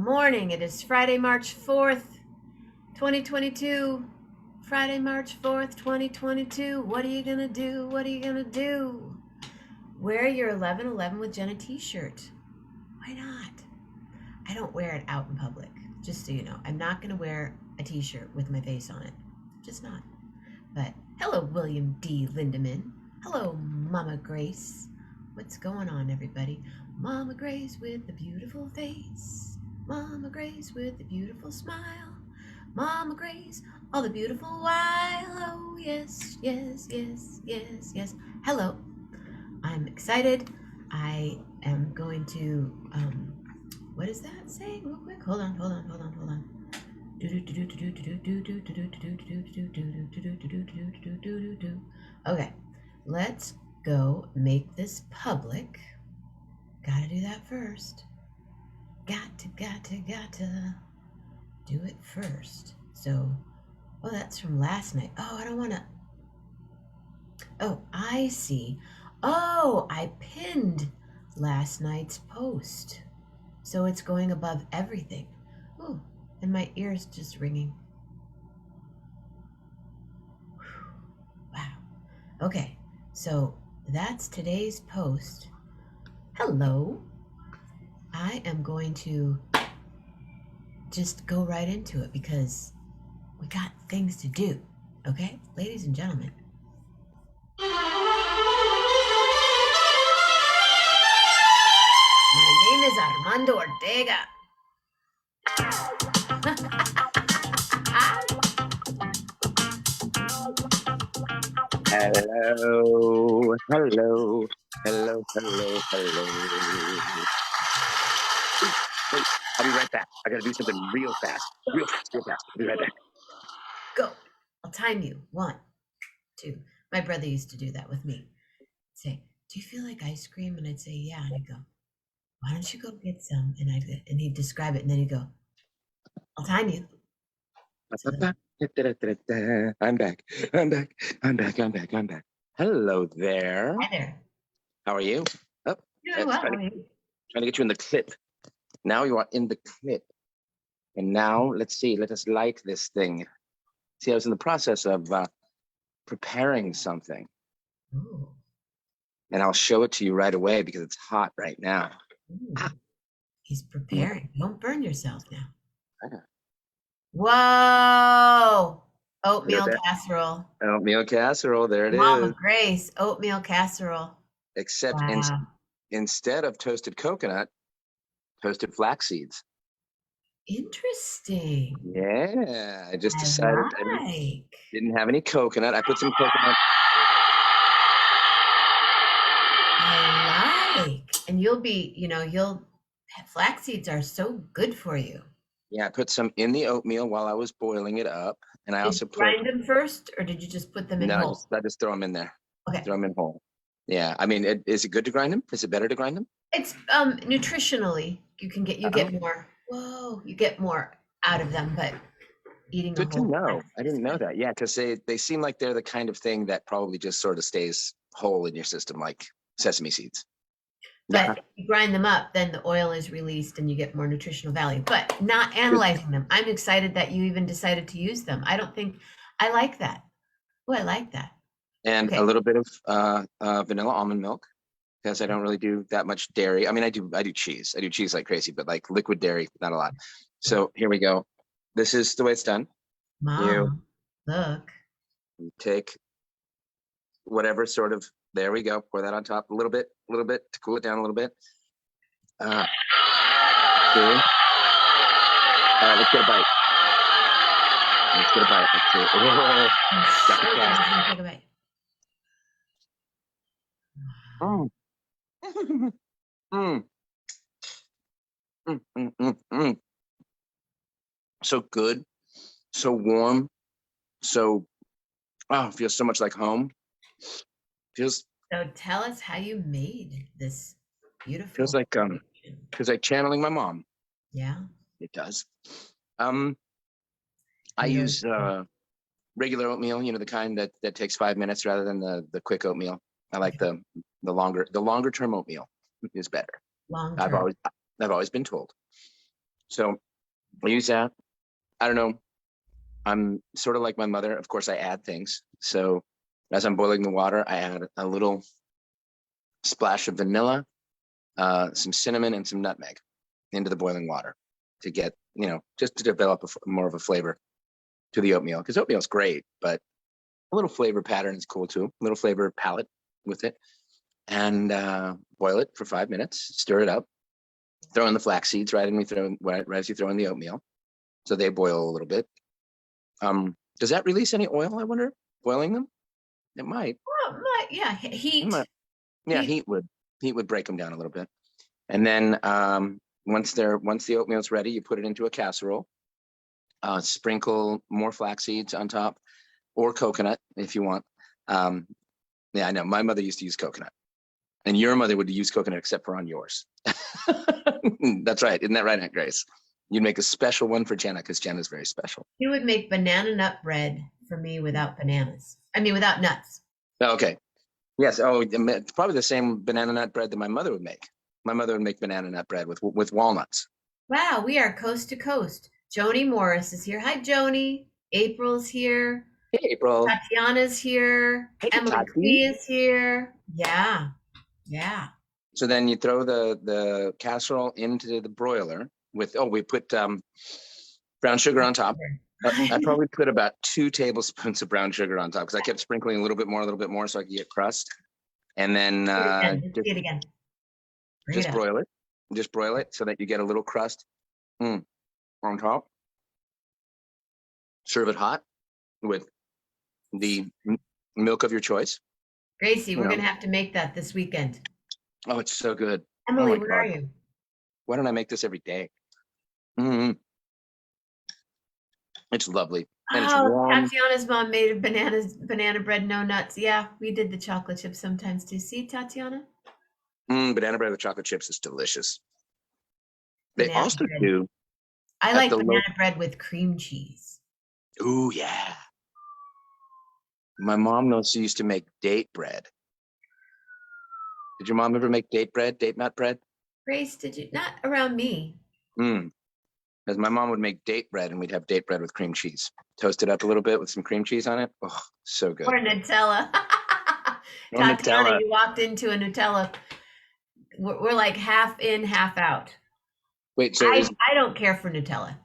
morning. It is Friday, March 4th, 2022. Friday, March 4th, 2022. What are you going to do? What are you going to do? Wear your 11:11 with Jenna t-shirt. Why not? I don't wear it out in public, just so you know. I'm not going to wear a t-shirt with my face on it. Just not. But hello, William D. Lindemann. Hello, Mama Grace. What's going on, everybody? Mama Grace with the beautiful face. Mama Grace with the beautiful smile. Mama Grace, all the beautiful while. Oh, yes, yes, yes, yes, yes. Hello. I'm excited. I am going to, what is that saying real quick? Hold on. Okay, let's go make this public. Gotta do that first. Got to do it first. So, oh, that's from last night. Oh, I don't want to. Oh, I see. Oh, I pinned last night's post. So it's going above everything. Oh, and my ear's just ringing. Wow. Okay, so that's today's post. Hello. I am going to just go right into it because we got things to do. Okay, ladies and gentlemen. My name is Armando Ortega. Hello. Wait, I'll be right back. I gotta do something real fast. Real fast. I'll be right back. Go. I'll time you. 1, 2. My brother used to do that with me. Say, do you feel like ice cream? And I'd say, yeah. And he'd go, why don't you go get some? And he'd describe it, and then he'd go, I'll time you. So I'm back. Hello there. hi there. How are you? Oh, Doing well. trying to get you in the clip. Now you are in the clip. And now let's see. Let us light this thing. See, I was in the process of preparing something. Ooh. And I'll show it to you right away because it's hot right now. He's preparing. Don't burn yourself now. Okay. Whoa! Oatmeal casserole. Oatmeal casserole. There it Mama is. Grace, oatmeal casserole. Except Wow. instead of toasted coconut, toasted flax seeds. Interesting. Yeah, I just decided I didn't have any coconut. I put some coconut. I like. And you'll be, flax seeds are so good for you. Yeah, I put some in the oatmeal while I was boiling it up. And I also grind them first, or did you just put them in whole? I just throw them in there. Okay. Throw them in whole. Yeah, I mean, is it good to grind them? Is it better to grind them? It's nutritionally, you get more. Whoa, you get more out of them, but eating good to know. I didn't know that. Yeah, because they seem like they're the kind of thing that probably just sort of stays whole in your system, like sesame seeds. But if you grind them up, then the oil is released and you get more nutritional value. But not analyzing them. I'm excited that you even decided to use them. I like that. Oh, I like that. And a little bit of vanilla almond milk, because I don't really do that much dairy. I mean, I do cheese. I do cheese like crazy, but like liquid dairy, not a lot. So here we go. This is the way it's done. Mom, look. You take whatever sort of, there we go. Pour that on top a little bit to cool it down a little bit. Let's get a bite. Let's see. Got the gas. Take a bite. So good, so warm, so feels so much like home. So tell us how you made this beautiful. Feels like channeling my mom. Yeah, it does. I use regular oatmeal, the kind that takes 5 minutes rather than the quick oatmeal. I like the longer term oatmeal is better. Long term. I've always been told. So I use that. I don't know. I'm sort of like my mother. Of course, I add things. So as I'm boiling the water, I add a little splash of vanilla, some cinnamon, and some nutmeg into the boiling water to get, just to develop more of a flavor to the oatmeal. Because oatmeal is great, but a little flavor pattern is cool too. A little flavor palette with it. And boil it for 5 minutes. Stir it up. Throw in the flax seeds right as you throw in the oatmeal, so they boil a little bit. Does that release any oil? I wonder. Boiling them, it might. Well, yeah, heat. Yeah, heat would break them down a little bit. And then once the oatmeal's ready, you put it into a casserole. Sprinkle more flax seeds on top, or coconut if you want. Yeah, I know. My mother used to use coconut, and your mother would use coconut except for on yours. That's right. Isn't that right, Aunt Grace? You'd make a special one for Jenna because Jenna's very special. You would make banana nut bread for me without bananas. I mean, without nuts. Okay. Yes. Oh, it's probably the same banana nut bread that my mother would make. My mother would make banana nut bread with walnuts. Wow, we are coast to coast. Joni Morris is here. Hi, Joni. April's here. Hey, April. Tatiana's here. Hey, Emily Tati. Cree is here. Yeah. So then you throw the casserole into the broiler with, we put brown sugar on top. I probably put about 2 tablespoons of brown sugar on top because I kept sprinkling a little bit more so I could get crust. And then do it again. Just broil it. Just broil it so that you get a little crust on top. Serve it hot with the milk of your choice. Gracie, we're going to have to make that this weekend. Oh, it's so good. Emily, where are you? Why don't I make this every day? Mm-hmm. It's lovely. And it's warm. Tatiana's mom made a banana bread, no nuts. Yeah, we did the chocolate chips sometimes too. See, Tatiana? Banana bread with chocolate chips is delicious. They also do. I like banana bread with cream cheese. Ooh, yeah. My mom also used to make date bread. Did your mom ever make date nut bread? Grace, did you? Not around me. Because my mom would make date bread, and we'd have date bread with cream cheese. Toast it up a little bit with some cream cheese on it. Oh, so good. Or Nutella. Tatiana, you walked into a Nutella. We're like half in, half out. Wait, so I don't care for Nutella.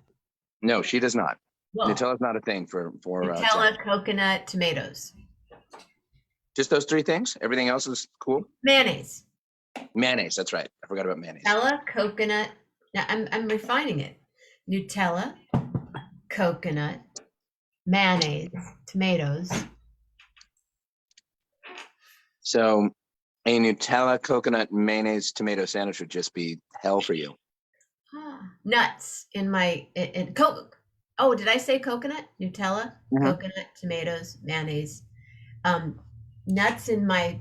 No, she does not. Well, Nutella's not a thing for Nutella, coconut, tomatoes. Just those 3 things? Everything else is cool? Mayonnaise. Mayonnaise, that's right. I forgot about mayonnaise. Nutella, coconut. Now I'm refining it. Nutella, coconut, mayonnaise, tomatoes. So a Nutella, coconut, mayonnaise, tomato sandwich would just be hell for you. Nuts in my Coke. Oh, did I say coconut? Nutella, coconut, tomatoes, mayonnaise. Nuts in my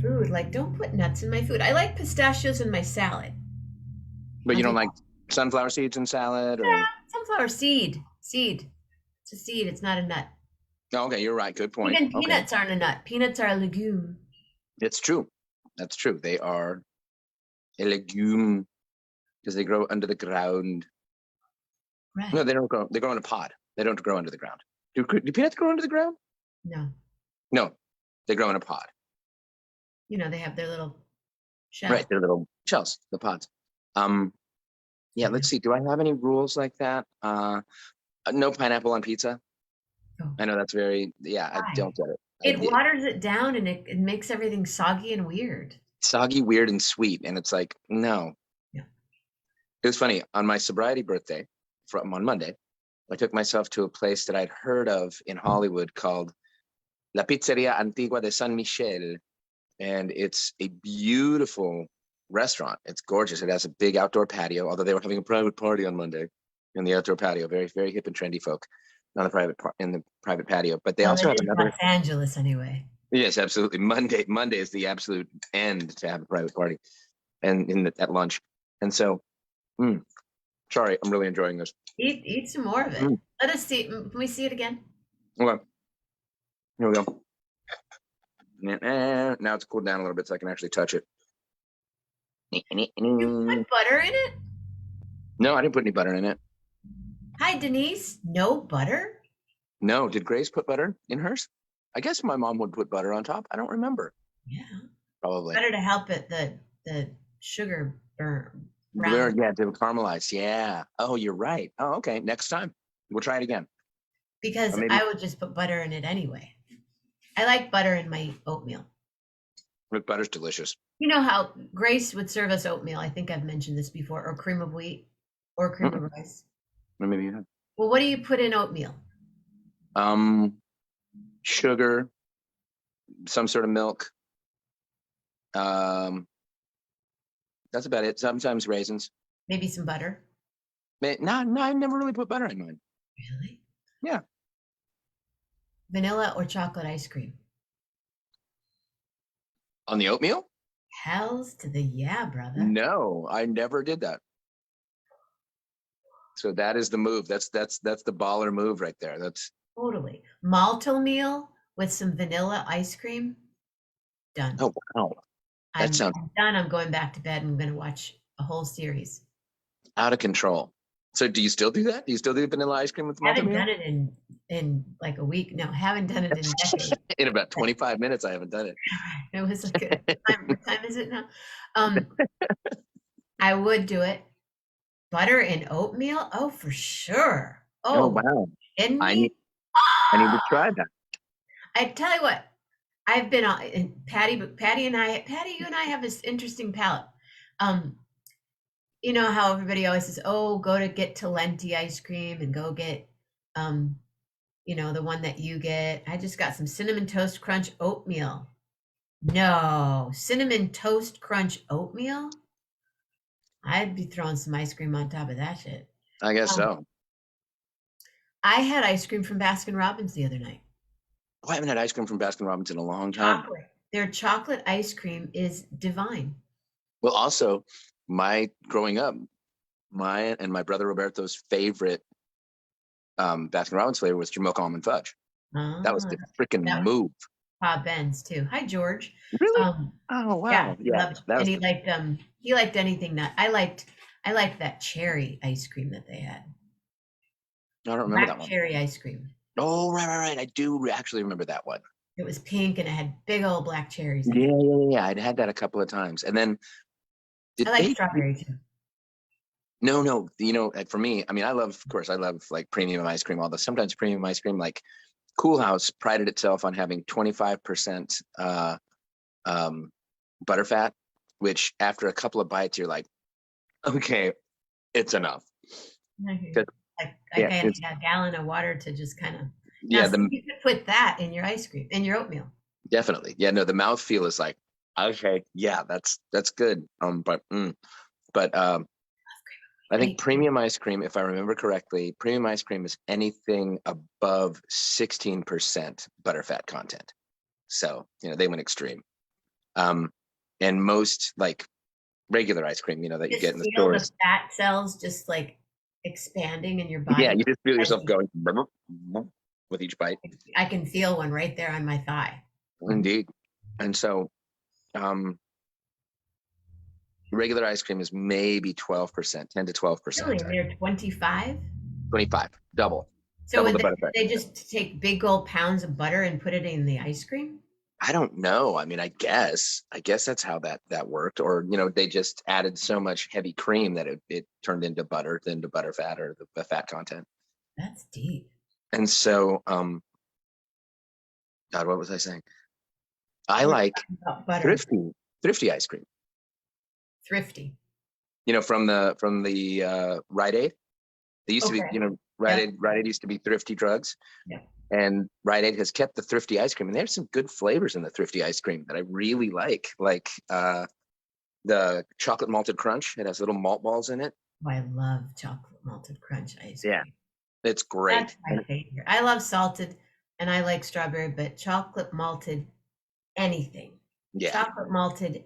food. Like, don't put nuts in my food. I like pistachios in my salad. But you don't like sunflower seeds in salad? Or? Yeah, sunflower seed. It's a seed. It's not a nut. Oh, okay, you're right. Good point. Even peanuts aren't a nut. Peanuts are a legume. It's true. That's true. They are a legume because they grow under the ground. Right. No, they don't grow. They grow in a pod. They don't grow under the ground. Do peanuts grow under the ground? No, they grow in a pod. They have their little shells. Right, their little shells, the pods. Yeah, let's see. Do I have any rules like that? No pineapple on pizza. Oh. I know that's very, I don't get it. It waters it down and it makes everything soggy and weird. Soggy, weird, and sweet. And it's like, no. Yeah. It was funny. On my sobriety birthday, on Monday, I took myself to a place that I'd heard of in Hollywood called La Pizzeria Antigua de San Michele. And it's a beautiful restaurant. It's gorgeous. It has a big outdoor patio, although they were having a private party on Monday in the outdoor patio. Very, very hip and trendy folk on the private patio. But they also have another. Los Angeles, anyway. Yes, absolutely. Monday is the absolute end to have a private party, and at lunch. And so, sorry, I'm really enjoying this. Eat some more of it. Let us see. Can we see it again? Okay. Here we go. Now it's cooled down a little bit so I can actually touch it. You put butter in it? No, I didn't put any butter in it. Hi, Denise. No butter? No, did Grace put butter in hers? I guess my mom would put butter on top. I don't remember. Yeah. Probably. Butter to help it the sugar brown. Yeah, to caramelize. Yeah. Oh, you're right. Oh, okay. Next time we'll try it again. Or Because maybe I would just put butter in it anyway. I like butter in my oatmeal. with butter's delicious. You know how Grace would serve us oatmeal. I think I've mentioned this before, or cream of wheat, or cream of rice. Or maybe you have. Well, what do you put in oatmeal? Sugar, some sort of milk. That's about it. Sometimes raisins. Maybe some butter. No, I never really put butter in mine. Really? Yeah. Vanilla or chocolate ice cream? On the oatmeal? Hells to the yeah, brother. No, I never did that. So that is the move. That's the baller move right there. That's Totally. Malto with some vanilla ice cream. Done. oh wow. That I'm sounds done. I'm going back to bed. I'm going to watch a whole series. out of control. So do you still do that? Do you still do vanilla ice cream with Haven't multimeal? done it in like a week. No, haven't done it in decades. In about 25 minutes, I haven't done it. It was like what time is it now? Um, I would do it. Butter and oatmeal? Oh, for sure. Oh Oh, wow. kidding I me? need I need to try that. I tell you what, I've been on and Patty, Patty, you and I have this interesting palate. Um, you know how everybody always says, "Oh, go to get Talenti ice cream and go get, um, the one that you get." I just got some cinnamon toast crunch oatmeal. No, cinnamon toast crunch oatmeal. I'd be throwing some ice cream on top of that shit. I guess Um, so. I had ice cream from Baskin Robbins the other night. Oh, I haven't had ice cream from Baskin Robbins in a long time. Chocolate. Their chocolate ice cream is divine. Well, also, my growing up, my and my brother Roberto's favorite Baskin Robbins flavor was your milk almond fudge. That was Ah, the freaking that was move. Bob Benz too. Hi, George. Really? Um, Oh yeah, wow. he Yeah, loved, that and was he liked anything that I liked that cherry ice cream that they had. I don't remember that Black one. cherry ice cream. Oh, right. I do actually remember that one. It was pink and it had big old black cherries in Yeah, it. yeah. I'd had that a couple of times. And then I did like they strawberry too. no, for me, I mean, of course, I love like premium ice cream, although sometimes premium ice cream, like Cool House prided itself on having 25% butterfat, which after a couple of bites, you're like, okay, it's enough. I hear you. 'Cause, I yeah, kind of a gallon of water to just kind of. Now, yeah, see, you could put that in your ice cream, in your oatmeal. definitely. Yeah, no, the mouthfeel is like, okay, yeah, that's good. But I think premium ice cream, if I remember correctly, premium ice cream is anything above 16% butterfat content. So, they went extreme. And most like regular ice cream, that you Just get in the feel the stores. fat cells just like expanding in your Yeah, body. you just feel As yourself you- going with each bite. I can feel one right there on my thigh. Indeed. And so, um, regular ice cream is maybe 12%, 10 to Really, 12%. and they're 25. 25, double So the would butterfat. they just take big old pounds of butter and put it in the ice cream? I don't know. I mean, I guess that's how that worked. Or, they just added so much heavy cream that it turned into butter, then to butterfat or the fat content. That's deep. And so, God, what was I saying? I We're like talking about butter. thrifty ice cream. Thrifty. From the Rite Aid. They used to be, Okay. Rite Aid used to be Thrifty Drugs. Yeah. And Rite Aid has kept the thrifty ice cream, and there's some good flavors in the thrifty ice cream that I really like the chocolate malted crunch. It has little malt balls in it. Oh, I love chocolate malted crunch ice cream. Yeah, it's great. That's my favorite. I love salted and I like strawberry, but chocolate malted anything. Yeah, Chocolate malted,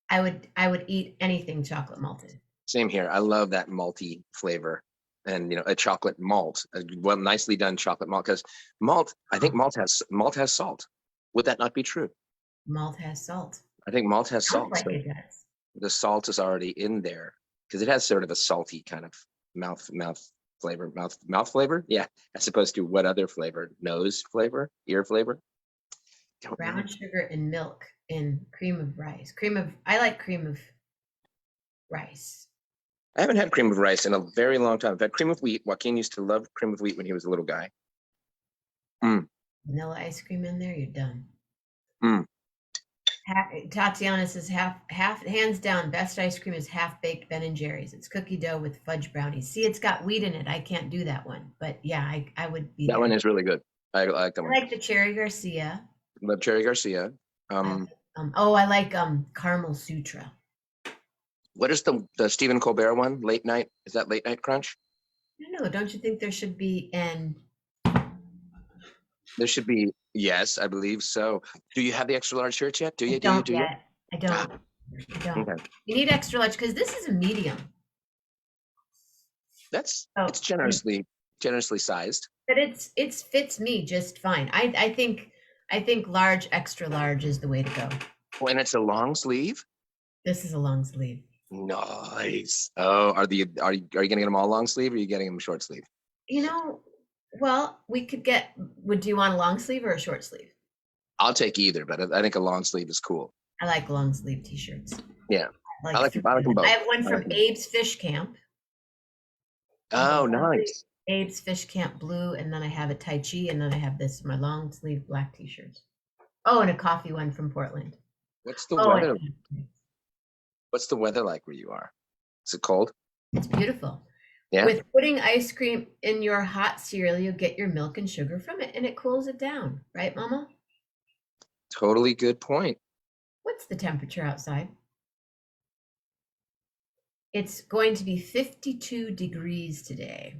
I would eat anything chocolate malted. same here. I love that malty flavor, and a chocolate malt, well, nicely done chocolate malt. Because I think malt has salt. Would that not be true? Malt has salt. I think malt has Sounds salt. like So it does. the salt is already in there. because it has sort of a salty kind of mouth flavor. Yeah, as opposed to what other flavor? Nose flavor, ear flavor. Don't know. Brown sugar and milk and cream of rice. I like cream of rice. I haven't had cream of rice in a very long time. I've had cream of wheat. Joaquin used to love cream of wheat when he was a little guy. Vanilla ice cream in there, you're done. Mm. Tatiana says hands down, best ice cream is half baked Ben and Jerry's. It's cookie dough with fudge brownies. See, it's got wheat in it. I can't do that one, but yeah, I would be. That one is really good. I like that I one. like the Cherry Garcia. Love Cherry Garcia. I like Caramel Sutra. What is the Stephen Colbert one? Late night? Is that Late Night Crunch? No, don't you think there should be There should be. Yes, I believe so. Do you have the extra large shirts yet? Do you? I don't Do you? yet. I don't. I don't. Okay. You need extra large because this is a medium. It's generously sized. But it fits me just fine. I think large, extra large is the way to go. Oh, and it's a long sleeve. This is a long sleeve. Nice. Oh, are you getting them all long sleeve or are you getting them short sleeve? Well, we could get. Do you want a long sleeve or a short sleeve? I'll take either, but I think a long sleeve is cool. I like long sleeve t-shirts. Yeah, I like them both. I have one from Abe's Fish Camp. Oh, nice. Abe's Fish Camp blue, and then I have a Tai Chi, and then I have my long sleeve black t-shirts. Oh, and a coffee one from Portland. What's the weather? What's the weather like where you are? Is it cold? It's beautiful. Yeah. With putting ice cream in your hot cereal, you'll get your milk and sugar from it, and it cools it down. Right, Mama? Totally good point. What's the temperature outside? It's going to be 52 degrees today.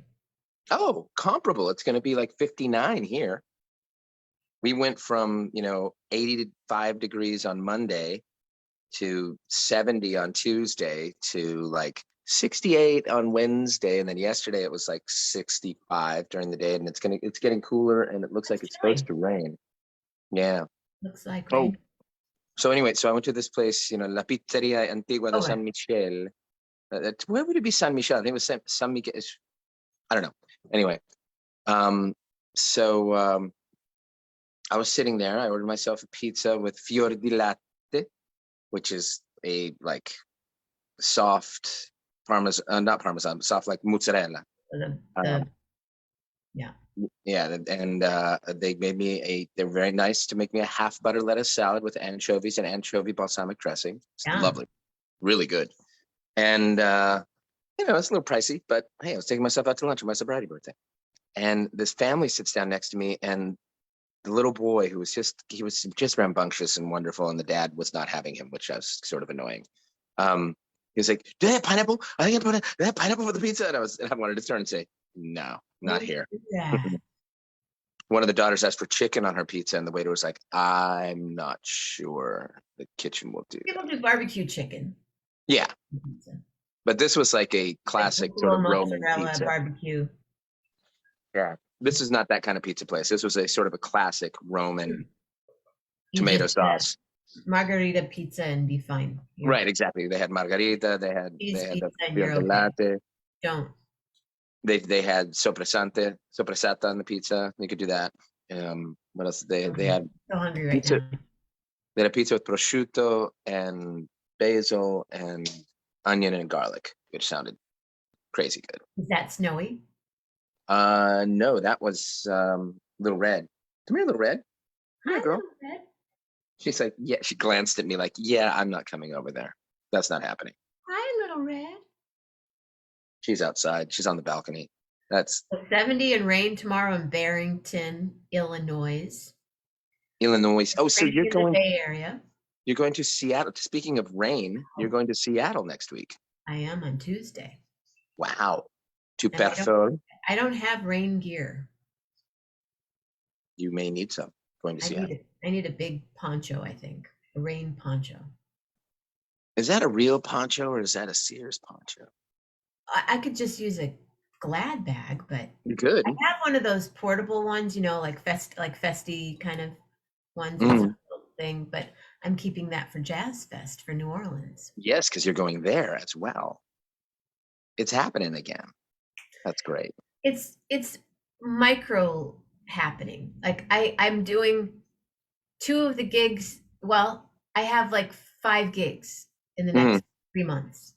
Oh, comparable. It's going to be like 59 here. We went from, 85 degrees on Monday to 70 on Tuesday to like 68 on Wednesday, and then yesterday it was like 65 during the day, and it's getting cooler, and it looks like it's supposed to rain. Yeah. Looks like rain. So anyway, I went to this place, La Pizzeria Antigua de San Michele. Where would it be San Michele? I think it was San Miguel. I don't know. Anyway, I was sitting there. I ordered myself a pizza with fior di latte, which is a like soft not parmesan, but soft like mozzarella. Yeah, and they made me they're very nice to make me a half butter lettuce salad with anchovies and anchovy balsamic dressing. It's lovely, really good. And it's a little pricey, but hey, I was taking myself out to lunch on my sobriety birthday. And this family sits down next to me, and the little boy who was just rambunctious and wonderful, and the dad was not having him, which was sort of annoying. He was like, "Do they have pineapple? Do they have pineapple for the pizza?" And I wanted to turn and say, "No, not here." Yeah. One of the daughters asked for chicken on her pizza, and the waiter was like, "I'm not sure the kitchen will do." People do barbecue chicken. Yeah, but this was like a classic sort of Roman pizza. Barbecue. Yeah, this is not that kind of pizza place. This was a sort of a classic Roman tomato sauce. Margarita pizza and be fine. Right, exactly. They had margarita. They had the fior di latte. Don't. They had sopressata on the pizza. You could do that. What else? They had so hungry right pizza. Now. They had a pizza with prosciutto and basil and onion and garlic, which sounded crazy good. Is that snowy? No, that was Little Red. Come here, Little Red. Come here, girl. Red. She's like, yeah. She glanced at me like, yeah, I'm not coming over there. That's not happening. Hi, Little Red. She's outside. She's on the balcony. That's 70 and rain tomorrow in Barrington, Illinois. Oh, so you're going to the Bay Area. You're going to Seattle. Speaking of rain, you're going to Seattle next week. I am on Tuesday. Wow. To Perthol. I don't have rain gear. You may need some going to Seattle. I need a big poncho, I think. A rain poncho. Is that a real poncho or is that a Sears poncho? I could just use a Glad bag, but you could. I have one of those portable ones, like festy kind of ones. Mm. It's a little thing, but I'm keeping that for Jazz Fest for New Orleans. Yes, because you're going there as well. it's happening again. That's great. It's micro happening. Like I'm doing two of the gigs. Well, I have like 5 gigs in the Mhm. next 3 months,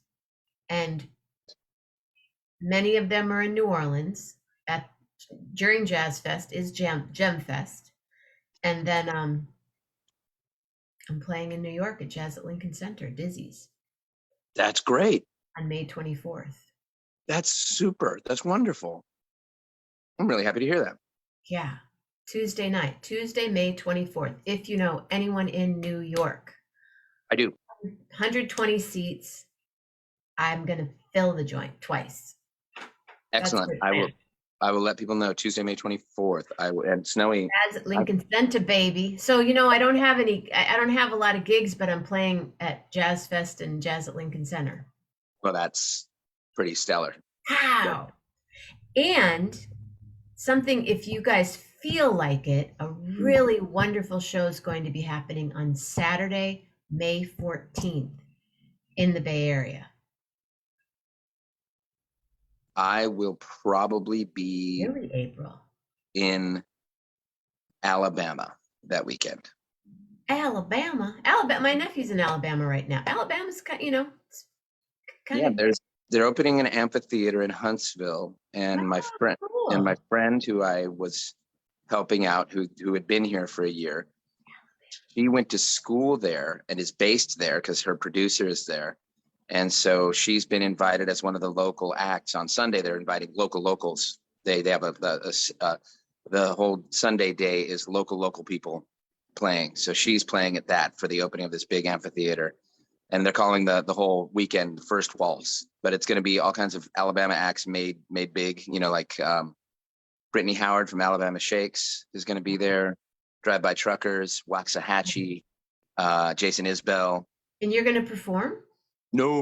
and many of them are in New Orleans. At during Jazz Fest is Gem Fest, and then I'm playing in New York at Jazz at Lincoln Center, Dizzy's, That's great. on May 24th. That's super. That's wonderful. I'm really happy to hear that. Yeah, Tuesday night, Tuesday, May 24th. If you know anyone in New York, I do. 120 seats. I'm gonna fill the joint twice. That's Excellent. the plan. I will let people know Tuesday, May 24th. And snowy. Jazz at Lincoln Center, baby. So I don't have any. I don't have a lot of gigs, but I'm playing at Jazz Fest and Jazz at Lincoln Center. Well, that's pretty stellar. How? And something, if you guys feel like it, a really wonderful show is going to be happening on Saturday, May 14th in the Bay Area. I will probably be Really, April. in Alabama that weekend. Alabama. My nephew's in Alabama right now. Alabama's kind, it's kind Yeah, of they're opening an amphitheater in Huntsville, and my cool. friend who I was helping out, who had been here for a year, she went to school there and is based there because her producer is there. And so she's been invited as one of the local acts on Sunday. They're inviting locals. They have the whole Sunday day is local people playing. So she's playing at that for the opening of this big amphitheater. And they're calling the whole weekend the First Waltz. But it's going to be all kinds of Alabama acts made big, like Brittany Howard from Alabama Shakes is going to be there. Drive By Truckers, Waxahachie, Jason Isbell. And you're going to perform? No.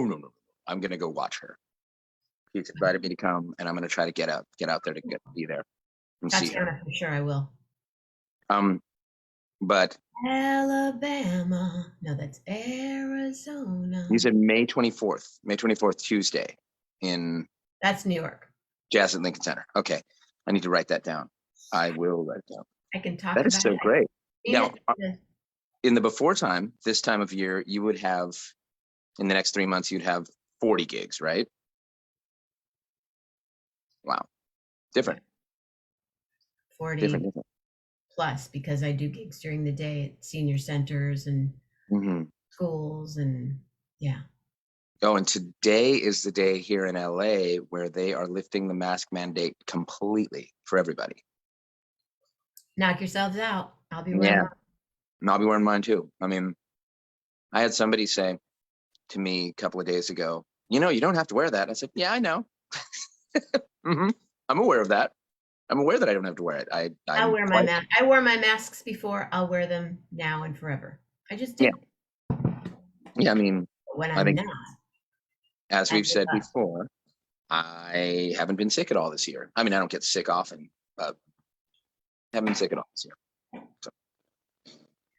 I'm going to go watch her. She's invited me to come, and I'm going to try to get out there to be there and see her. Tatiana, for sure I will. But Alabama. No, that's Arizona. you said May 24th, Tuesday That's New York. Jazz at Lincoln Center. Okay. I need to write that down. I will write it down. I can talk That about is so it. great. Now, Yeah. in the before time, this time of year, you would have, in the next 3 months, you'd have 40 gigs, right? Wow. Different. 40 Different. plus, because I do gigs during the day at senior centers and schools, and yeah. Oh, and today is the day here in LA where they are lifting the mask mandate completely for everybody. Knock yourselves out. I'll be wearing mine. And I'll be wearing mine too. I mean, I had somebody say to me a couple of days ago, you don't have to wear that. I said, yeah, I know. I'm aware of that. I'm aware that I don't have to wear it. I'll wear my mask. I wore my masks before. I'll wear them now and forever. I just do. Yeah, I mean, when I'm not. As we've said before, I haven't been sick at all this year. I mean, I don't get sick often, but haven't been sick at all this year.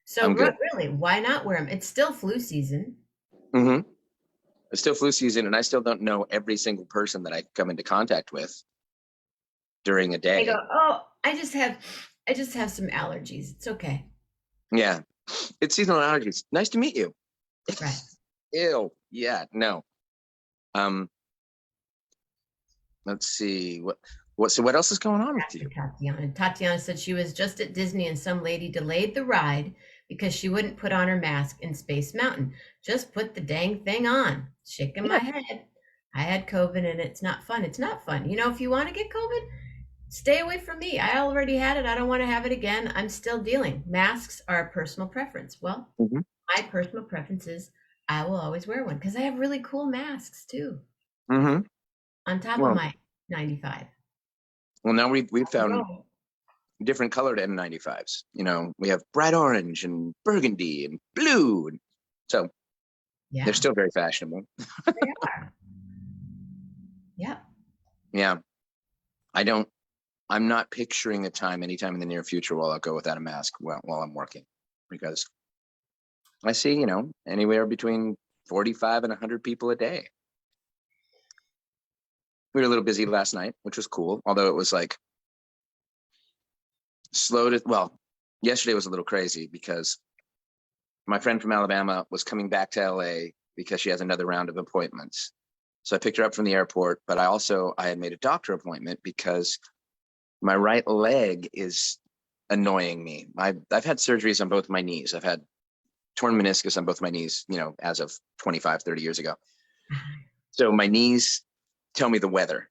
So really, why not wear them? It's still flu season. It's still flu season, and I still don't know every single person that I come into contact with during a day. I go, oh, I just have some allergies. It's okay. Yeah, it's seasonal allergies. Nice to meet you. Right. Ew. Yeah. No. Let's see what else is going on with you? Tatiana said she was just at Disney and some lady delayed the ride because she wouldn't put on her mask in Space Mountain. Just put the dang thing on. Shaking my head. I had COVID and it's not fun. It's not fun. If you want to get COVID, stay away from me. I already had it. I don't want to have it again. I'm still dealing. Masks are a personal preference. Well, my personal preference is I will always wear one because I have really cool masks too. On top of my 95. Well, now we've found different colored N95s. We have bright orange and burgundy and blue, and so they're still very fashionable. They are. Yep. Yeah. I'm not picturing a time anytime in the near future while I'll go without a mask while I'm working, because I see, anywhere between 45 and 100 people a day. We were a little busy last night, which was cool. Although it was like yesterday was a little crazy because my friend from Alabama was coming back to LA because she has another round of appointments. So I picked her up from the airport, but I had made a doctor appointment because my right leg is annoying me. I've had surgeries on both my knees. I've had torn meniscus on both my knees, as of 25, 30 years ago. So my knees tell me the weather,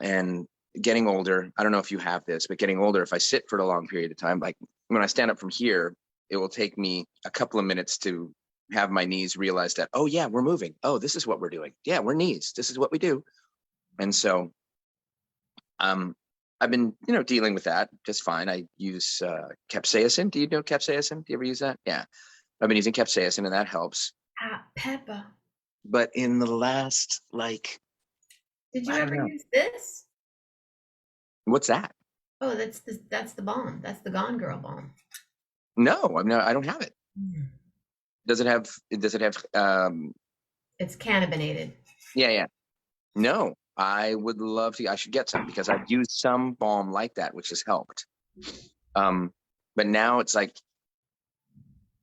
and getting older, I don't know if you have this, but getting older, if I sit for a long period of time, like when I stand up from here, it will take me a couple of minutes to have my knees realize that, oh yeah, we're moving. Oh, this is what we're doing. Yeah, we're knees. This is what we do. And so I've been, dealing with that just fine. I use capsaicin. Do you know capsaicin? Do you ever use that? Yeah. I've been using capsaicin and that helps. Pepper. But in the last, Did you I don't ever know. use this? What's that? Oh, that's the balm. That's the Gone Girl balm. No, I don't have it. Does it have, It's cannabinated. yeah. No, I would love to, I should get some because I've used some balm like that, which has helped. But now it's like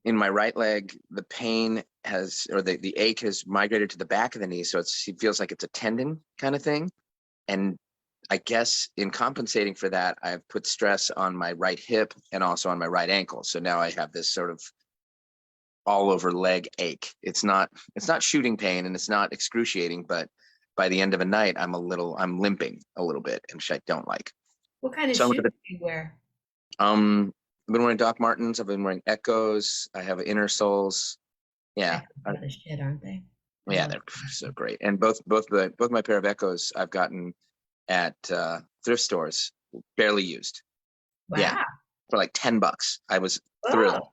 in my right leg, the pain the ache has migrated to the back of the knee. So it feels like it's a tendon kind of thing. And I guess in compensating for that, I've put stress on my right hip and also on my right ankle. So now I have this sort of all over leg ache. It's not shooting pain and it's not excruciating, but by the end of a night, I'm limping a little bit, which I don't like. What kind of shoes do you wear? I've been wearing Doc Martens. I've been wearing Echoes. I have inner soles. Yeah. They're the shit, aren't they? Yeah, they're so great. And both my pair of Echoes I've gotten at thrift stores, barely used. Wow. Yeah, for like $10. I was thrilled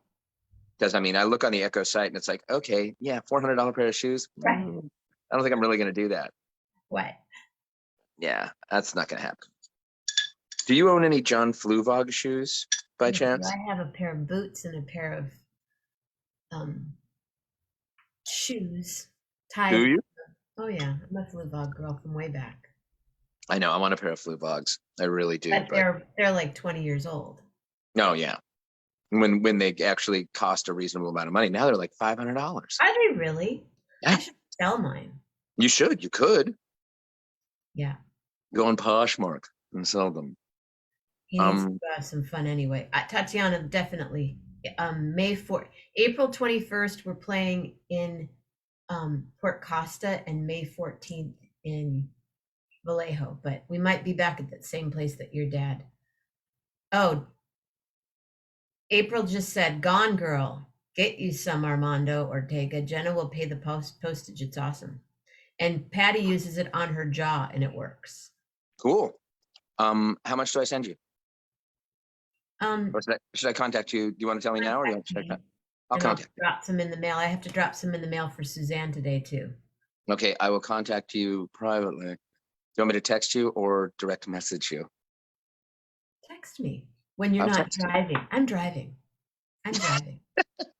because I look on the Echo site and it's like, okay, yeah, $400 pair of shoes. Right. I don't think I'm really going to do that. What? Yeah, that's not going to happen. Do you own any John Fluvog shoes by chance? I have a pair of boots and a pair of shoes. Do you? Oh yeah, I'm a Fluvog girl from way back. I know. I want a pair of Fluvogs. I really do. But they're like 20 years old. No, yeah. When they actually cost a reasonable amount of money, now they're like $500. Are they really? Yeah. I should sell mine. You should. You could. Yeah. Go on Poshmark and sell them. He needs to have some fun anyway. Tatiana, definitely. April 21st, we're playing in Port Costa, and May 14th in Vallejo. But we might be back at that same place that your dad. Oh, April just said, "Gone Girl, get you some Armando Ortega. Jenna will pay the postage. It's awesome." And Patty uses it on her jaw, and it works. Cool. How much do I send you? Or should I contact you? Do you want to tell me now, or I'll contact you. Drop some in the mail. I have to drop some in the mail for Suzanne today too. Okay, I will contact you privately. Do you want me to text you or direct message you? Text me when you're not driving. I'm driving.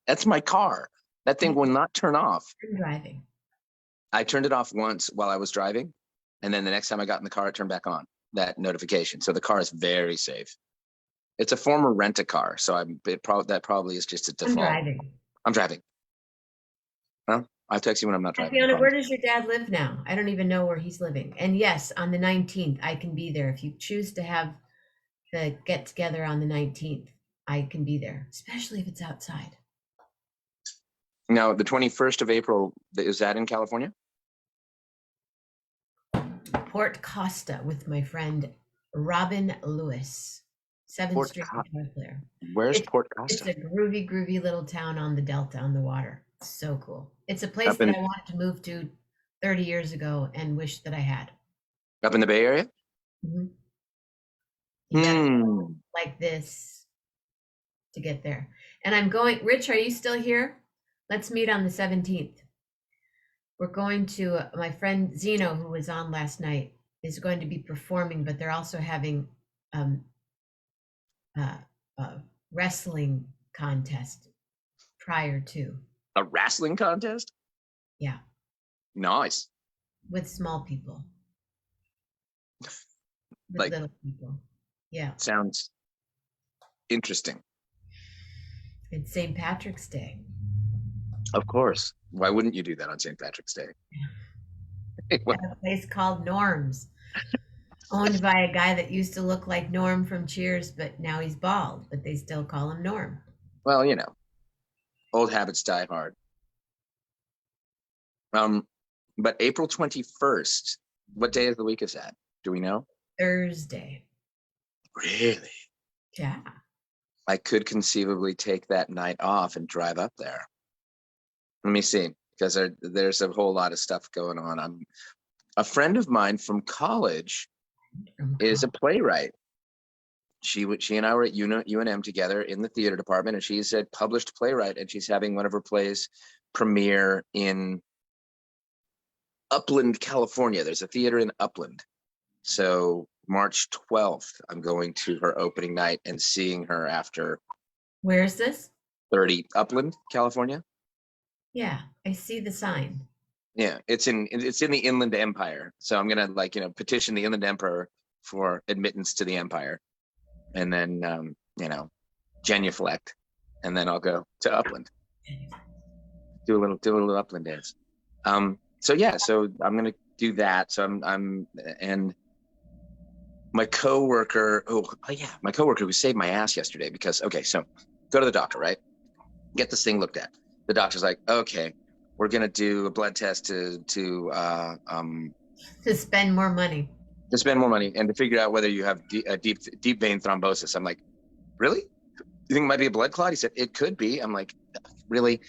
That's my car. That thing will not turn off. I'm driving. I turned it off once while I was driving, and then the next time I got in the car, it turned back on, that notification. So the car is very safe. It's a former rent-a-car, so that probably is just a default. I'm driving. Well, I'll text you when I'm not driving. Fiona, where does your dad live now? I don't even know where he's living. And yes, on the 19th, I can be there. If you choose to have the get-together on the 19th, I can be there, especially if it's outside. Now, the 21st of April, is that in California? Port Costa with my friend Robin Lewis. 7th Street guitar player. Where's Port Costa? It's a groovy little town on the Delta, on the water. It's so cool. It's a place that I wanted to move to 30 years ago and wish that I had. Up in the Bay Area? Mm-hmm. Like this to get there. And I'm going, Rich, are you still here? Let's meet on the 17th. We're going to, my friend Zeno, who was on last night, is going to be performing, but they're also having a wrestling contest prior to. A wrestling contest? Yeah. Nice. With small people. with Like, little people. Yeah. sounds interesting. It's St. Patrick's Day. Of course. Why wouldn't you do that on St. Patrick's Day? At a place called Norm's, owned by a guy that used to look like Norm from Cheers, but now he's bald, but they still call him Norm. Well, old habits die hard. But April 21st, what day of the week is that? Do we know? Thursday. Really? Yeah. I could conceivably take that night off and drive up there. Let me see, because there's a whole lot of stuff going on. A friend of mine from college is a playwright. She and I were at UNM together in the theater department, and she's a published playwright, and she's having one of her plays premiere in Upland, California. There's a theater in Upland. So March 12th, I'm going to her opening night and seeing her after. Where is this? 30 Upland, California. Yeah, I see the sign. Yeah, it's in the Inland Empire. So I'm gonna petition the Inland Emperor for admittance to the Empire, and then genuflect, and then I'll go to Upland, do a little Upland dance. So I'm gonna do that. So I'm and my coworker. My coworker who saved my ass yesterday because so go to the doctor, right? Get this thing looked at. The doctor's like, okay, we're gonna do a blood test to spend more money. To spend more money and to figure out whether you have a deep vein thrombosis. I'm like, really? You think it might be a blood clot? He said it could be. I'm like, really?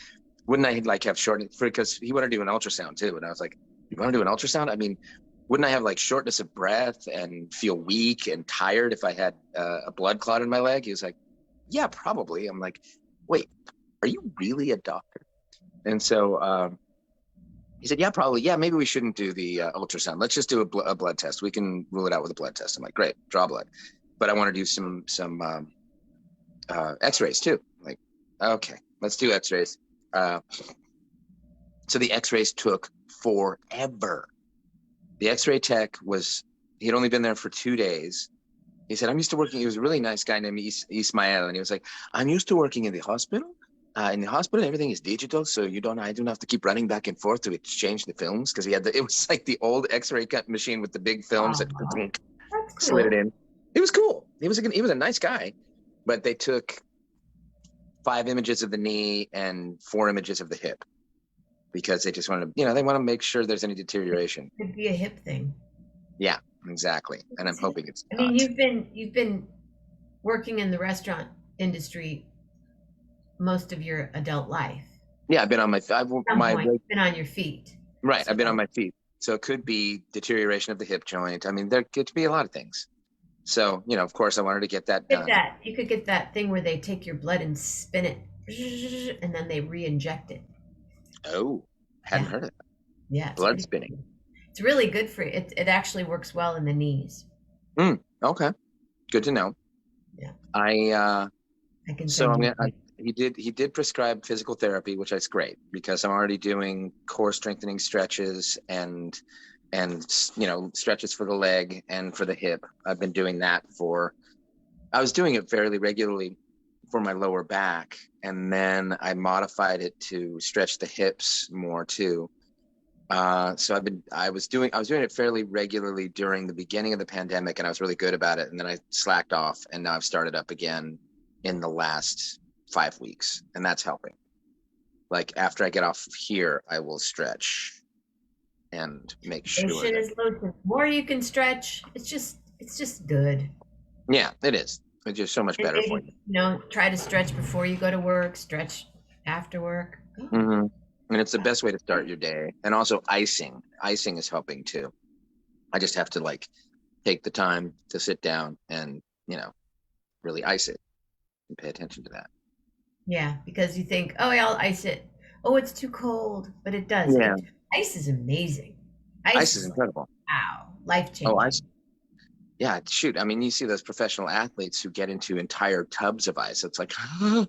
Wouldn't I have shortness? Because he wanted to do an ultrasound too, and I was like, you want to do an ultrasound? I mean, wouldn't I have shortness of breath and feel weak and tired if I had a blood clot in my leg? He was like, yeah, probably. I'm like, wait, are you really a doctor? And so he said, yeah, probably. Yeah, maybe we shouldn't do the ultrasound. Let's just do a blood test. We can rule it out with a blood test. I'm like, great, draw blood. But I want to do some x-rays too. I'm like, okay, let's do x-rays. So the x-rays took forever. The x-ray tech he'd only been there for 2 days. He said, I'm used to working. He was a really nice guy named Ismael. And he was like, I'm used to working in the hospital. In the hospital, everything is digital, so I don't have to keep running back and forth to exchange the films, because it was like the old X-ray cut machine with the big films that slid it in. It was cool. He was a nice guy, but they took 5 images of the knee and 4 images of the hip because they just wanted to, they want to make sure there's any deterioration. It could be a hip thing. Yeah, exactly. And I'm hoping it's not. I mean, you've been working in the restaurant industry most of your adult life. Yeah, I've been on been on your feet. Right, so I've been on my feet. So it could be deterioration of the hip joint. I mean, there could be a lot of things. So, of course, I wanted to get that done. You could get that thing where they take your blood and spin it, and then they re-inject it. Oh, hadn't heard of that. Yeah, blood spinning. Cool. It's really good for it. It actually works well in the knees. Okay, good to know. Yeah, I can. So I'm gonna. He did prescribe physical therapy, which is great because I'm already doing core strengthening stretches and stretches for the leg and for the hip. I've been doing that I was doing it fairly regularly for my lower back, and then I modified it to stretch the hips more too. So I was doing it fairly regularly during the beginning of the pandemic, and I was really good about it. And then I slacked off, and now I've started up again in the last 5 weeks, and that's helping. Like after I get off here, I will stretch and make sure. The more you can stretch, it's just good. Yeah, it is. It's just so much better for you. Try to stretch before you go to work, stretch after work. Mm-hmm. And it's the best way to start your day. And also icing. Icing is helping too. I just have to take the time to sit down and, really ice it and pay attention to that. Yeah, because you think, oh, I'll ice it. Oh, it's too cold, but it does. Yeah. Ice is amazing. Ice is incredible. Wow, life-changing. Oh, ice. Yeah, shoot. I mean, you see those professional athletes who get into entire tubs of ice. It's like, no,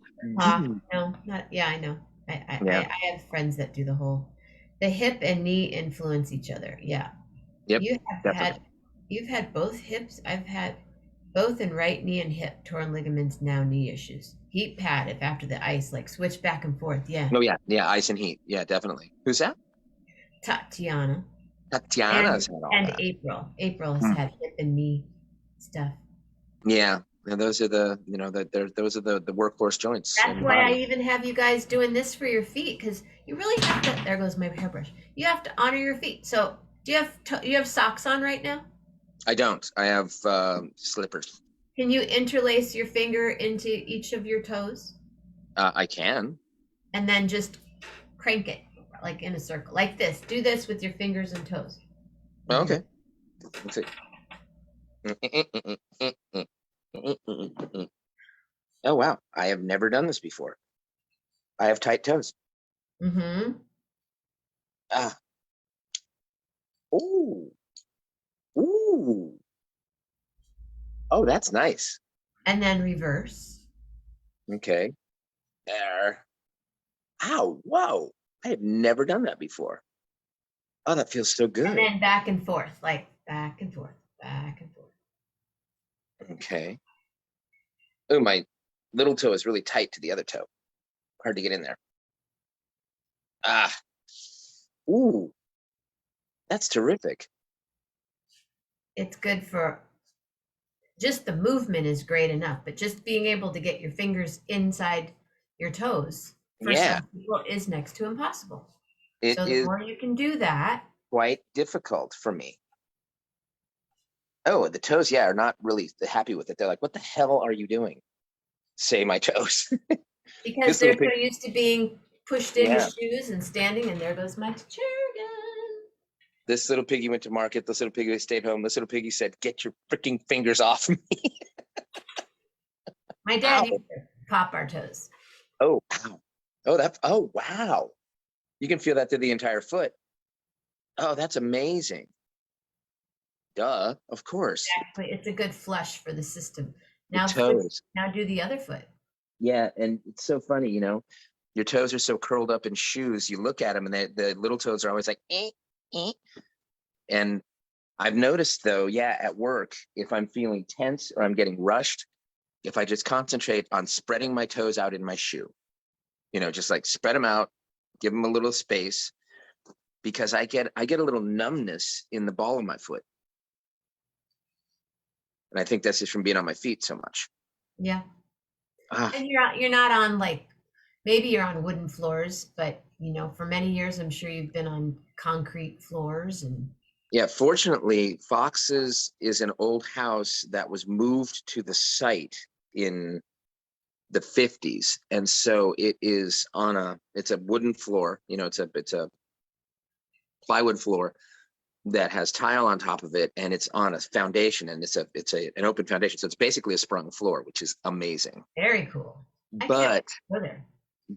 yeah, I know. I have friends that do the hip and knee influence each other. Yeah. Yep. You have You've had both hips. I've had both in right knee and hip torn ligaments, now knee issues. Heat pad if after the ice, like switch back and forth. Yeah. Oh yeah, yeah, ice and heat. Yeah, definitely. Who's that? Tatiana. Tatiana's had all And that. April. April has Hmm. had hip and knee stuff. Yeah, and those are the those are the workhorse joints in That's the why I body. even have you guys doing this for your feet, because you really have to. There goes my hairbrush. You have to honor your feet. So, do you have socks on right now? I don't. I have slippers. Can you interlace your finger into each of your toes I can. and then just crank it like in a circle, like this? Do this with your fingers and toes. Oh, Mhm. okay. Let's see. Oh wow, I have never done this before. I have tight toes. Mhm. Ah, ooh, ooh. Oh, that's nice. And then reverse, Okay. There. Ow, whoa. I have never done that before. Oh, that feels so and good. then back and forth, like back and forth, back and forth. Okay. Oh, my little toe is really tight to the other toe. Hard to get in there. Ah, ooh, that's terrific. It's good for just the movement is great enough, but just being able to get your fingers inside your toes for Yeah, some people is next to impossible. it So the is more you can do that, quite difficult for me. Oh, the toes, yeah, are not really happy with it. They're like, what the hell are you doing? Say my toes. because This little they're pig, so used to being pushed into yeah, shoes and standing, and there goes my chair again. this little piggy went to market. This little piggy stayed home. This little piggy said, get your freaking fingers off me. My dad Ow. used to pop our toes. Oh, ow. Oh, wow. You can feel that through the entire foot. Oh, that's amazing. Duh, of course. Exactly. It's a good flush for the system. The Now switch, toes. now do the other foot. Yeah, and it's so funny, your toes are so curled up in shoes. You look at them, and the little toes are always like, eh. And I've noticed though, yeah, at work, if I'm feeling tense or I'm getting rushed, if I just concentrate on spreading my toes out in my shoe, just like spread them out, give them a little space, because I get a little numbness in the ball of my foot, and I think that's just from being on my feet so much. Yeah. Ah, And you're not on like maybe you're on wooden floors, but for many years I'm sure you've been on concrete floors and yeah. Fortunately, Fox's is an old house that was moved to the site in the 50s, and so it's a wooden floor. It's a plywood floor that has tile on top of it, and it's on a foundation, and an open foundation, so it's basically a sprung floor, which is amazing. very cool. I can't wait But to go there.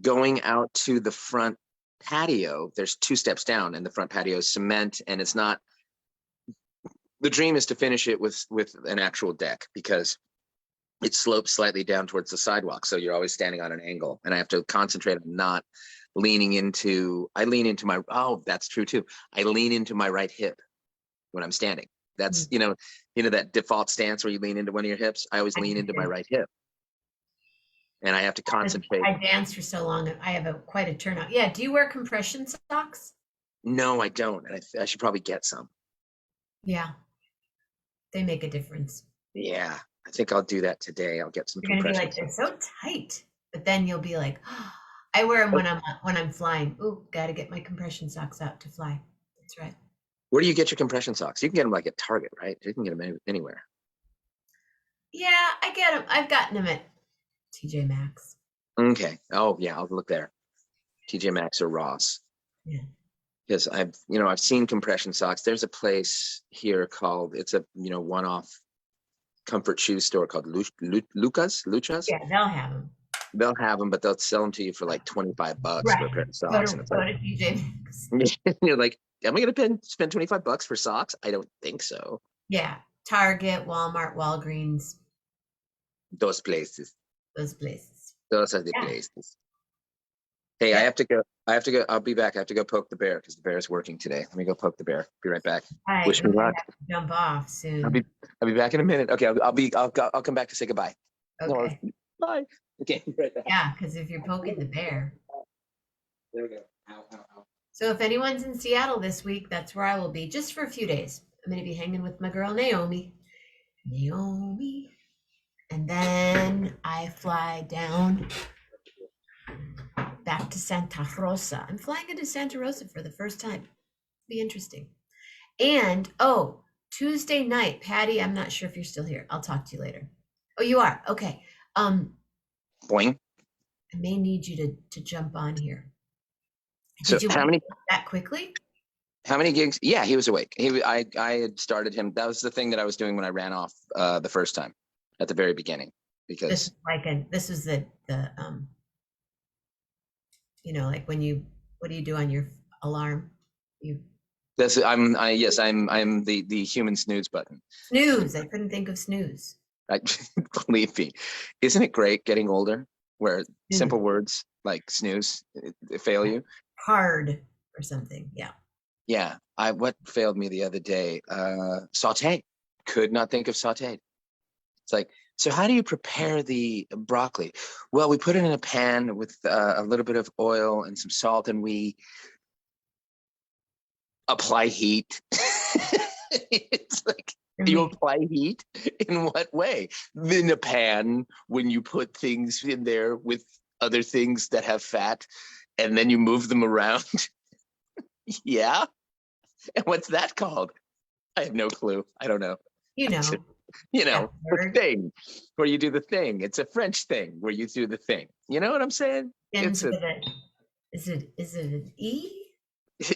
going out to the front patio, there's two steps down, and the front patio is cement, and it's not. The dream is to finish it with an actual deck, because it slopes slightly down towards the sidewalk, so you're always standing on an angle, and I have to concentrate on not leaning into. I lean into my. Oh, that's true too. I lean into my right hip when I'm standing. That's Mm, that default stance where you lean into one of your hips. I always I lean do into my too. right hip, and I have to concentrate. I danced for so long. I have quite a turnout. Yeah. Do you wear compression socks? No, I don't, and I should probably get some. Yeah, they make a difference. Yeah, I think I'll do that today. I'll get some You're gonna be compression like, they're socks. so tight, but then you'll be like, oh, I wear them Oh, when I'm flying. Ooh, gotta get my compression socks out to fly. That's right. where do you get your compression socks? You can get them like at Target, right? You can get them anywhere. Yeah, I get them. I've gotten them at TJ Maxx. Okay. Oh yeah, I'll look there. TJ Maxx or Ross. Yeah. Because I've seen compression socks. There's a place here called, it's a one-off comfort shoe store called Luchas. Yeah, they'll have them. They'll have them, but they'll sell them to you for like $25 for a pair Right. of Go socks, to and it's go like to TJ Maxx. you're like, am I gonna spend $25 for socks? I don't think so. Yeah. Target, Walmart, Walgreens, Those places, those places. those are the Yeah. places. Hey, I Yeah. have to go. I have to go. I'll be back. I have to go poke the bear because the bear is working today. Let me go poke the bear. Be right back. All right. Wish And me I'm gonna luck. have to jump off I'll soon. be. I'll be back in a minute. Okay. I'll come back to say goodbye. No. Okay. Bye. Okay. Be right back. Yeah, because if you're poking the bear. There we go. Ow, ow, ow. So if anyone's in Seattle this week, that's where I will be, just for a few days. I'm gonna be hanging with my girl Naomi. Naomi. And then I fly down back to Santa Rosa. I'm flying into Santa Rosa for the first time. Be interesting. And oh, Tuesday night, Patty, I'm not sure if you're still here. I'll talk to you later. Oh, you are. Okay. Boing. I may need you to jump on here. So Did you how wake many? up that quickly? How many gigs? Yeah, he was awake. I had started him. That was the thing that I was doing when I ran off the first time at the very beginning This because is like this was the like when you what do you do on your alarm? You this I'm the human snooze button. snooze. I couldn't think of snooze. I, believe me, isn't it great getting older where simple Snooze. words like snooze fail you? Hard or something. Yeah. Yeah, what failed me the other day? Saute. Could not think of sauteed. It's like, so how do you prepare the broccoli? Well, we put it in a pan with a little bit of oil and some salt, and we apply heat. It's like, you apply heat in what way? In a pan when you put things in there with other things that have fat, and then you move them around. Yeah. And what's that called? I have no clue. I don't know. You know. The thing where you do the thing. It's a French thing where you do the thing. You know what I'm saying? Is it an E?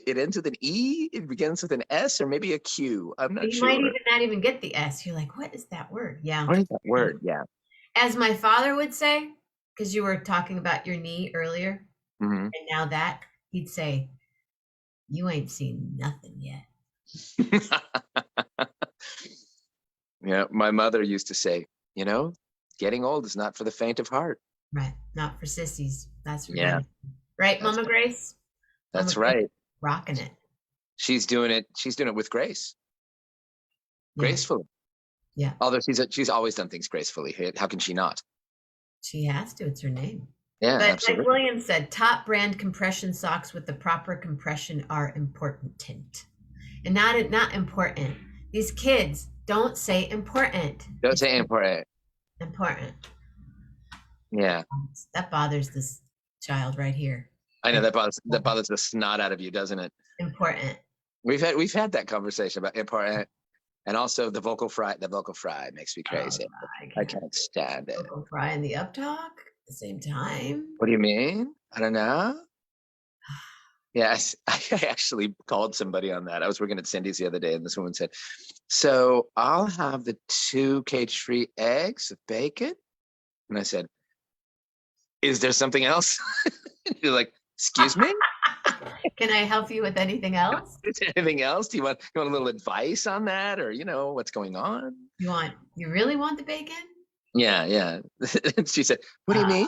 It ends with an E. It begins with an S or maybe a Q. I'm not You sure. might even not even get the S. You're like, what is that word? Yeah. What is that word? Yeah. As my father would say, because you were talking about your knee earlier, Mm-hmm. and now that he'd say, you ain't seen nothing yet. Yeah, my mother used to say, getting old is not for the faint of heart. Right. Not for sissies. That's for Yeah. Right, That's Mama Grace? That's Mama right. Grace rocking it. She's doing it with grace. Yeah. Gracefully. Yeah. Although she's always done things gracefully. How can she not? She has to. It's her name. Yeah, but absolutely. like William said, top brand compression socks with the proper compression are important. And not important. These kids don't say important. Don't say important. Important. Yeah. That bothers this child right here. I know that bothers the snot out of you, doesn't it? Important. We've had that conversation about important, and also the vocal fry. The vocal fry makes me crazy. I can't stand it. Vocal fry and the uptalk at the same time. What do you mean? I don't know. Yes, I actually called somebody on that. I was working at Cindy's the other day, and this woman said, "So I'll have the 2 cage-free eggs of bacon," and I said, "Is there something else?" You're like, "Excuse me." Can I help you with anything else? Is there anything else? Do you want a little advice on that, or what's going on? You really want the bacon? Yeah. She said, "What do you mean?"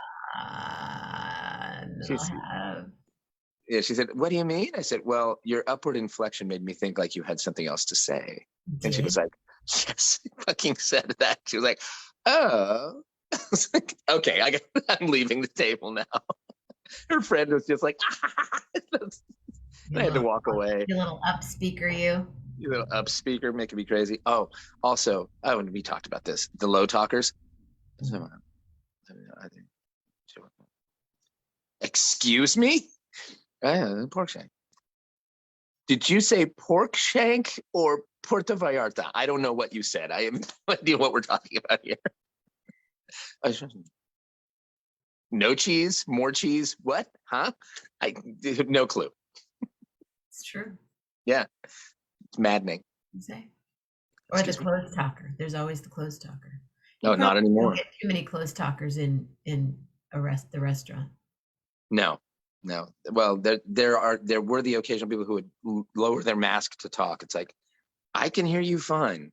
No, She said, "What do you mean?" I said, "Well, your upward inflection made me think like you had something else to say." And she was like, "Yes, I fucking said that." She was like, "Oh." I was like, "Okay, I'm leaving the table now." Her friend was just like, I had to walk away. You little up speaker, you little up speaker making me crazy. Oh, also, when we talked about this, the low talkers. Excuse me? Pork shank. Did you say pork shank or Puerto Vallarta? I don't know what you said. I have no idea what we're talking about here. No cheese, more cheese. What? Huh? I have no clue. It's true. Yeah. It's maddening. Or the close talker. There's always the close talker. No, not anymore. Don't get too many close talkers in the restaurant. No. Well, there were the occasional people who would lower their mask to talk. It's like, I can hear you fine.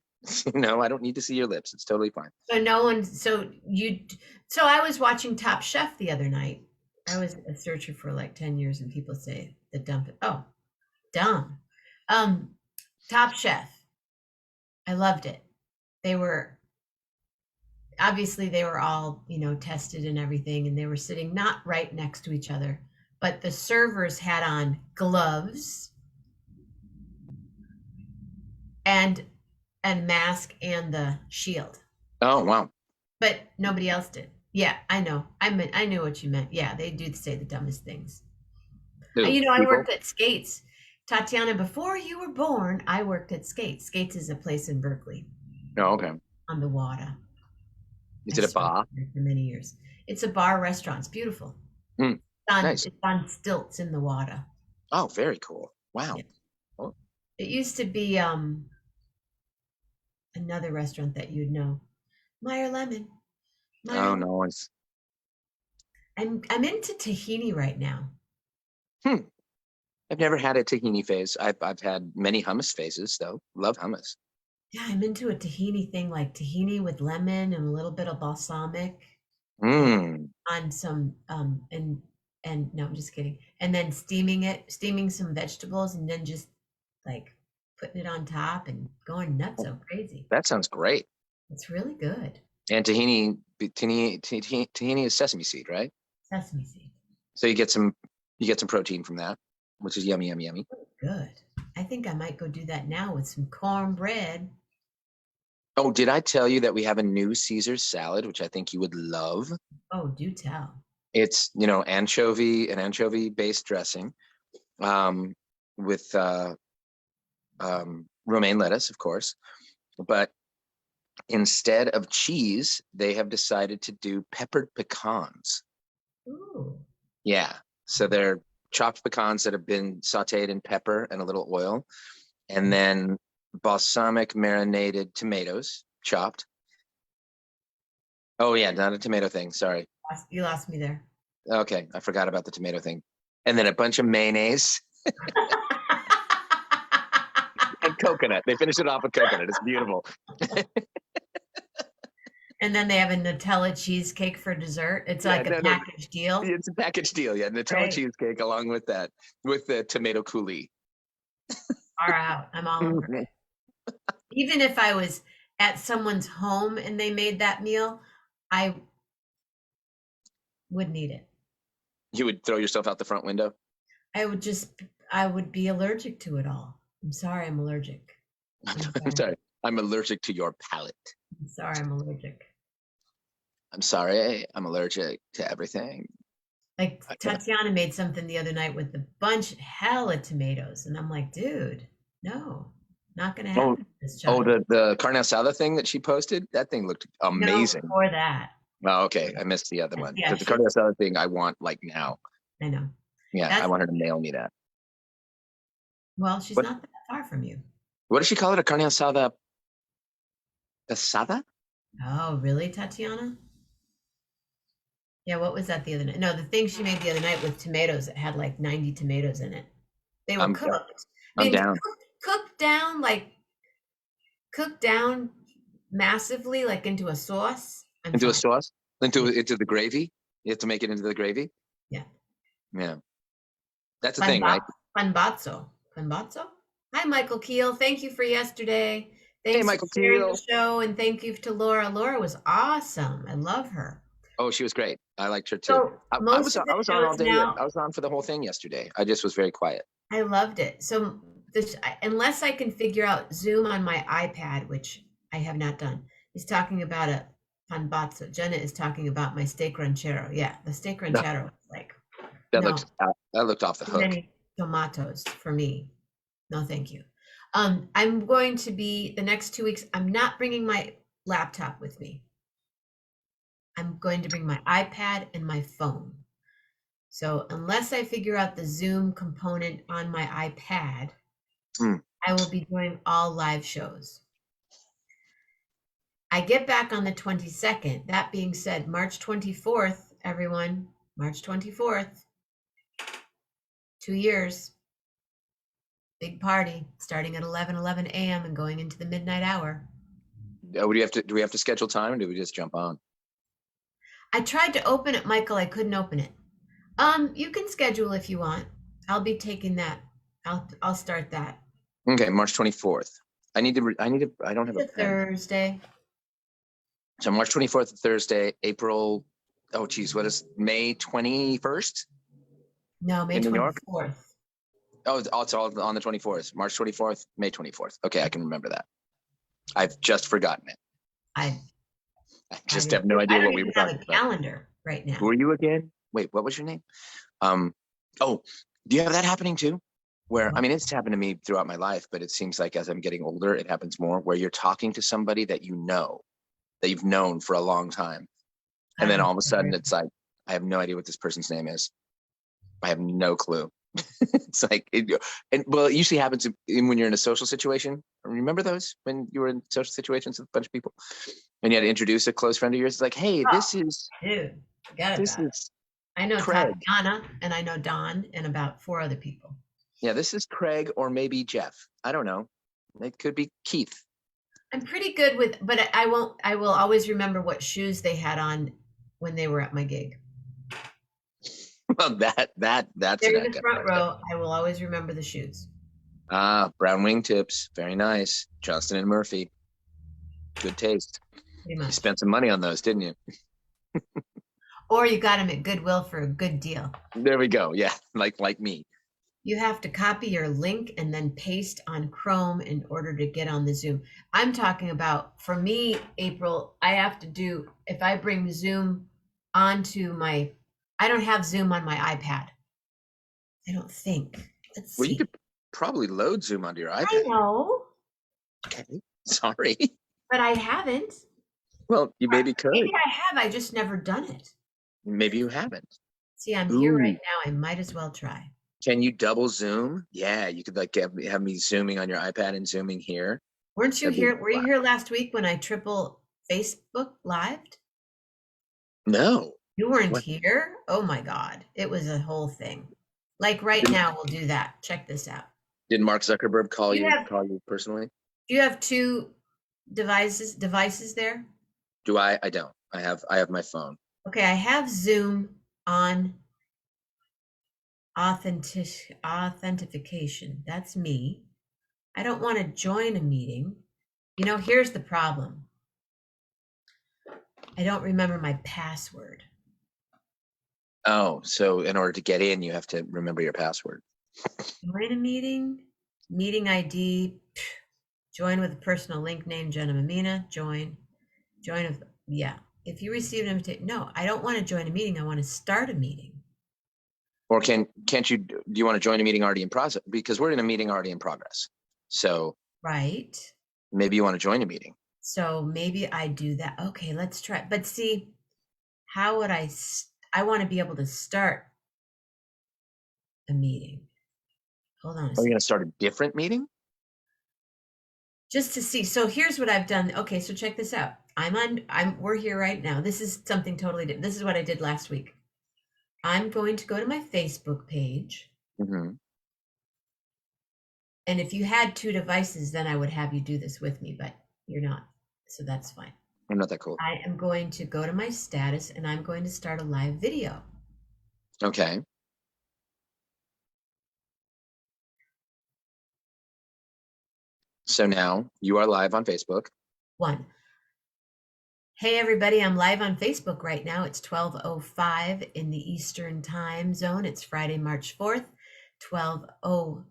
I don't need to see your lips. It's totally fine. So I was watching Top Chef the other night, I was a searcher for like 10 years and people say the dump. Oh, dumb. Top Chef. I loved it. They were obviously they were all, tested and everything, and they were sitting not right next to each other, but the servers had on gloves and mask and the shield. Oh, wow. But nobody else did. Yeah, I know. I knew what you meant. Yeah, they do say the dumbest things. Who? I People? worked at Skates. Tatiana, before you were born, I worked at Skates. Skates is a place in Berkeley Oh, okay. on the water. Is I it a served bar? there for many years. It's a bar restaurant. It's beautiful. Mm, nice. It's on stilts in the water. Oh, very cool. Wow. Yeah. Oh, It used to be another restaurant that you'd know. Meyer Lemon. Meyer oh Lemon. no, it's I'm into tahini right now. hmm. I've never had a tahini phase. I've had many hummus phases though. Love hummus. Yeah, I'm into a tahini thing, like tahini with lemon and a little bit of balsamic and Mm. on some and no, I'm just kidding. And then steaming some vegetables and then just like putting it on top and going nuts so crazy. That sounds great. It's really good. And tahini is sesame seed, right? Sesame seed. So you get some protein from that, which is yummy, yummy, yummy. Good. I think I might go do that now with some cornbread. Oh, did I tell you that we have a new Caesar salad, which I think you would love? Oh, do tell. It's, an anchovy based dressing, with romaine lettuce, of course. But instead of cheese, they have decided to do peppered pecans. Ooh. Yeah. So they're chopped pecans that have been sauteed in pepper and a little oil, and then balsamic marinated tomatoes chopped. Oh yeah, not a tomato thing. Sorry. You lost me there. Okay, I forgot about the tomato thing. And then a bunch of mayonnaise and coconut. They finish it off with coconut. It's beautiful. And then they have a Nutella cheesecake for dessert. It's like a package deal. It's a package deal, yeah. Nutella cheesecake along with that, with the tomato coulis. Far out. I'm all over it. Even if I was at someone's home and they made that meal, I wouldn't eat it. You would throw yourself out the front window? I would be allergic to it all. I'm sorry, I'm allergic. I'm sorry. I'm allergic to your palate. I'm sorry, I'm allergic. I'm sorry, I'm allergic to everything. Like Tatiana made something the other night with hella tomatoes. And I'm like, dude, no, not going to happen. The carne asada thing that she posted, that thing looked amazing. No, before that. Oh, okay. I missed the other one. Because the carne asada thing I want like now. I know. Yeah, I want her to mail me that. Well, she's not that far from you. What does she call it? A carne asada? Asada? Oh, really, Tatiana? Yeah, what was that the other night? No, the thing she made the other night with tomatoes, it had like 90 tomatoes in it. They were cooked. I'm down. Cooked down massively, like into a sauce. A sauce? Into the gravy? You have to make it into the gravy? Yeah. Yeah. That's the thing, right? Panbazzo. Hi, Michael Keel. Thank you for yesterday. Thanks Michael for sharing Keel. the show, and thank you to Laura. Laura was awesome. I love her. Oh, she was great. I liked her too. So I was on all day. I was on for the whole thing yesterday. I just was very quiet. I loved it. So unless I can figure out Zoom on my iPad, which I have not done, he's talking about a panbazzo. Jenna is talking about my steak ranchero. Yeah, the steak ranchero. That looked off the hook. Many tomatoes for me. No, thank you. I'm going to be the next 2 weeks. I'm not bringing my laptop with me. I'm going to bring my iPad and my phone. So unless I figure out the Zoom component on my iPad, I will be doing all live shows. I get back on the 22nd. That being said, March 24th, everyone, March 24th, 2 years, big party starting at 11 a.m. and going into the midnight hour. Do we have to schedule time, or do we just jump on? I tried to open it, Michael. I couldn't open it. You can schedule if you want. I'll be taking that. I'll start that. Okay, March 24th. I don't have It's a a pen. Thursday. So March 24th, Thursday, April, oh geez, what is May 21st No, May in New York? 24th. Oh, it's all on the 24th, March 24th, May 24th. Okay, I can remember that. I've just forgotten it. I I I just have don't no idea what even we were have talking a about. calendar right Who now. are you again? Wait, what was your name? Um, oh, do you have that happening too? Where, I mean, it's happened to me throughout my life, but it seems like as I'm getting older, it happens more where you're talking to somebody that you know, that you've known for a long time. And then all of a sudden it's like, I have no idea what this person's name is. I have no clue. It's like, and well, it usually happens when you're in a social situation. Remember those when you were in social situations with a bunch of people and you had to introduce a close friend of yours? It's like, hey, Oh, dude, forget this about it. is I know Craig. Tatiana and I know Don and about 4 other people. Yeah, this is Craig or maybe Jeff. I don't know. It could be Keith. I'm pretty good with, but I won't. I will always remember what shoes they had on when they were at my gig. Well, that's They're an in the front tip. row. I will always remember the shoes. Ah, brown wingtips. Very nice. Johnston and Murphy. Good taste. Pretty You much. spent some money on those, didn't you? Or you got them at Goodwill for a good deal. There we go. Yeah, like me. You have to copy your link and then paste on Chrome in order to get on the Zoom. I'm talking about, for me, April, I have to do, if I bring Zoom onto my, I don't have Zoom on my iPad. I don't think. Let's Well, you see. could probably load Zoom onto your I iPad. know, Okay. Sorry. but I haven't. Well, you maybe could. Maybe I have, I just never done it. Maybe you haven't. See, I'm here right Ooh. now. I might as well try. Can you double zoom? Yeah, you could like have me zooming on your iPad and zooming here. Weren't you That'd be here? Were you here last week when I triple Facebook lived? no. You weren't What? here? Oh my God. It was a whole thing. Like right Didn't, now, we'll do that. Check this out. did Mark Zuckerberg Do you have call you personally? do you have two devices there? Do I? I don't. I have my phone. Okay, I have Zoom on authentication. That's me. I don't want to join a meeting. You know, here's the problem. I don't remember my password. Oh, so in order to get in, you have to remember your password. Join a meeting ID, join with a personal link name, Jenna Mammina, join with, yeah. If you receive an invitation, no, I don't want to join a meeting. I want to start a meeting. Or can't you, do you want to join a meeting already in process? Because we're in a meeting already in progress. So Right. maybe you want to join a meeting. So maybe I do that. Okay, let's try. But see, how would I want to be able to start a meeting. Hold on a Are you second. going to start a different meeting? Just to see. So here's what I've done. Okay, so check this out. We're here right now. This is something totally different. This is what I did last week. I'm going to go to my Facebook page. Mm-hmm. And if you had two devices, then I would have you do this with me, but you're not. So that's fine. I'm not that cool. I am going to go to my status and I'm going to start a live video. Okay. So now you are live on Facebook. 1. Hey everybody, I'm live on Facebook right now. It's 12:05 in the Eastern time zone. It's Friday, March 4th, 12:06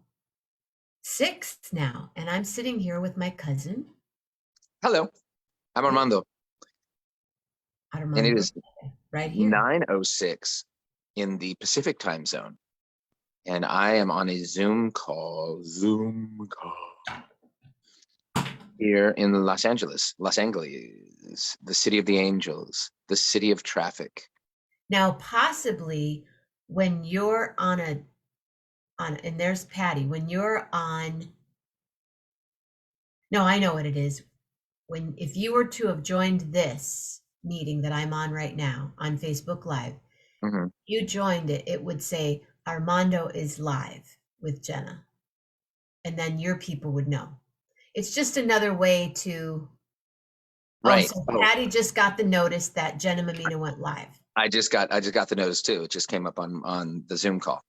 now. And I'm sitting here with my cousin. Hello, I'm Armando. Armando, And it is right here. 9:06 in the Pacific time zone. And I am on a Zoom call. Here in Los Angeles, the city of the angels, the city of traffic. Now, possibly when you're and there's Patty, when you're on, no, I know what it is. If you were to have joined this meeting that I'm on right now on Facebook Live, Mm-hmm. you joined it, it would say Armando is live with Jenna. And then your people would know. It's just another way to Oh, Right. so Oh, Patty just got the notice that Jenna Mammina went live. I just got the notice too. It just came up on the Zoom call.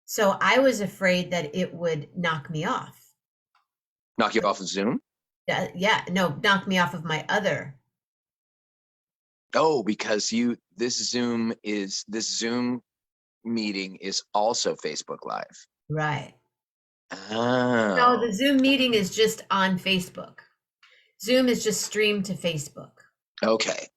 So I was afraid that it would knock me off. Knock you off of Zoom? Yeah, no, knock me off of my other. Oh, because this Zoom meeting is also Facebook Live. Right. No, Oh, the Zoom meeting is just on Facebook. Zoom is just streamed to Facebook. okay.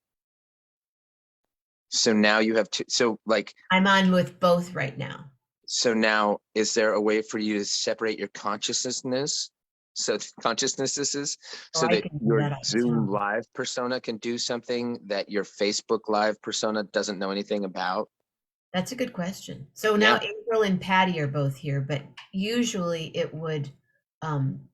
So now you have two. So like, I'm on with both right now. so now is there a way for you to separate your consciousnesses? So consciousnesses, Oh, so I that can do your that all the Zoom time. Live persona can do something that your Facebook Live persona doesn't know anything about? That's a good question. So now Yeah. April and Patty are both here, but usually it would um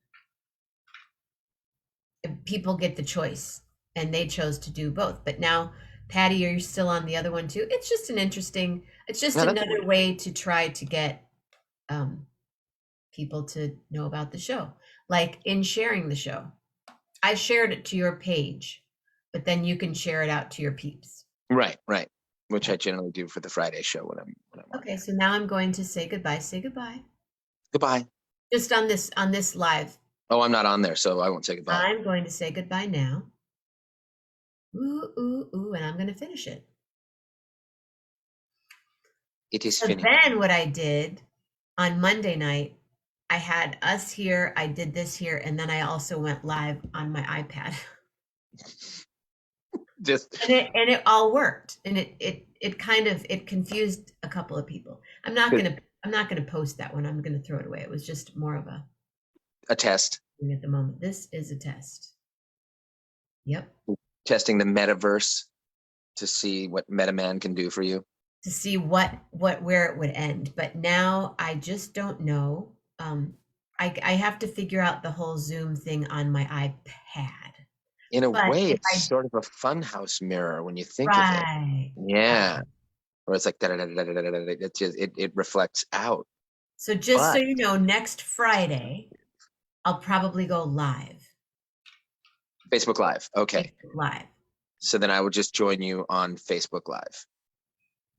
people get the choice and they chose to do both. But now Patty, you're still on the other one too. It's just it's just No, that's another way to try to get um people to know about the show. Like in sharing the show. I shared it to your page, but then you can share it out to your peeps. right, right. Which I generally do for the Friday show when I'm on Okay, there. so now I'm going to say goodbye. Say goodbye. Goodbye. Just on this live. Oh, I'm not on there, so I won't say goodbye. I'm going to say goodbye now. Ooh, ooh, ooh, and I'm going to finish it. It is So finished. then what I did on Monday night, I had us here, I did this here, and then I also went live on my iPad. Just And it all worked. And it kind of it confused a couple of people. I'm not gonna post that one. I'm gonna throw it away. It was just more of a a test. thing at the moment. This is a test. Yep. Testing the metaverse to see what MetaMan can do for you. To see where it would end. But now I just don't know. I have to figure out the whole Zoom thing on my iPad. In a But way, if it's I sort of a funhouse mirror when you think of it. right, Yeah. right. Or it's like it just it reflects out. So just so But you know, next Friday I'll probably go live. Facebook Live. Okay. Facebook Live. So then I would just join you on Facebook Live.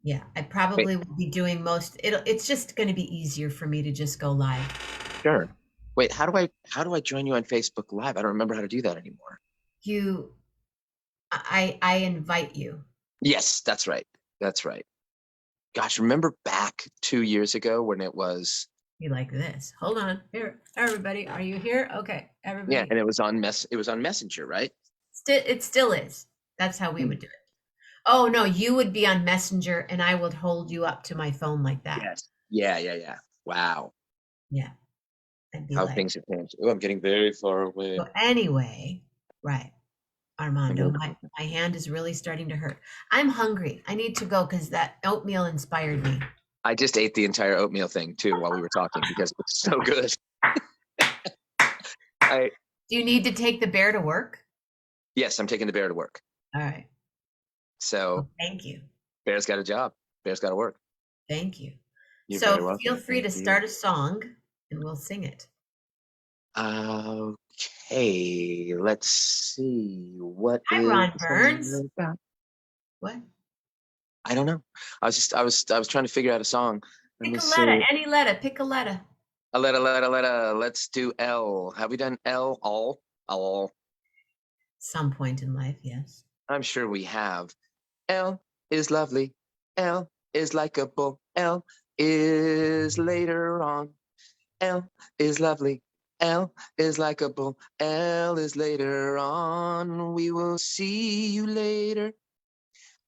Yeah, I Wait, probably will be doing it's just going to be easier for me to just go live. sure. Wait, how do I join you on Facebook Live? I don't remember how to do that anymore. You I invite you. Yes, that's right. That's right. Gosh, remember back 2 years ago when it was Be like this. Hold on. Here, everybody, are you here? Okay, yeah, everybody. and it was on Messenger, right? It still is. That's how we Mm. would do it. Oh no, you would be on Messenger and I would hold you up to my phone like that. Yes. Yeah, yeah, yeah. Wow. Yeah. I'd be How like, things have changed. Oh, I'm getting very far away. so anyway, right. I'm Armando, very my hand is really starting to hurt. I'm hungry. I need to go because that oatmeal inspired me. I just ate the entire oatmeal thing too while we were talking because it's so good. I Do you need to take the bear to work? yes, I'm taking the bear to work. All right. So Well, thank you. Bear's got a job. Bear's got to work. Thank you. You're So very welcome. feel free to Thank you. start a song and we'll sing it. Okay, let's see. What Hi, is Ron the Burns. song about? What? I don't know. I was trying to figure out a song. Let me Pick a see. letter. Any letter. Pick a letter. Let's do L. Have we done L all? All. Some point in life, yes. I'm sure we have. L is lovely. L is likable. L is later on. L is lovely. L is likable. L is later on. We will see you later.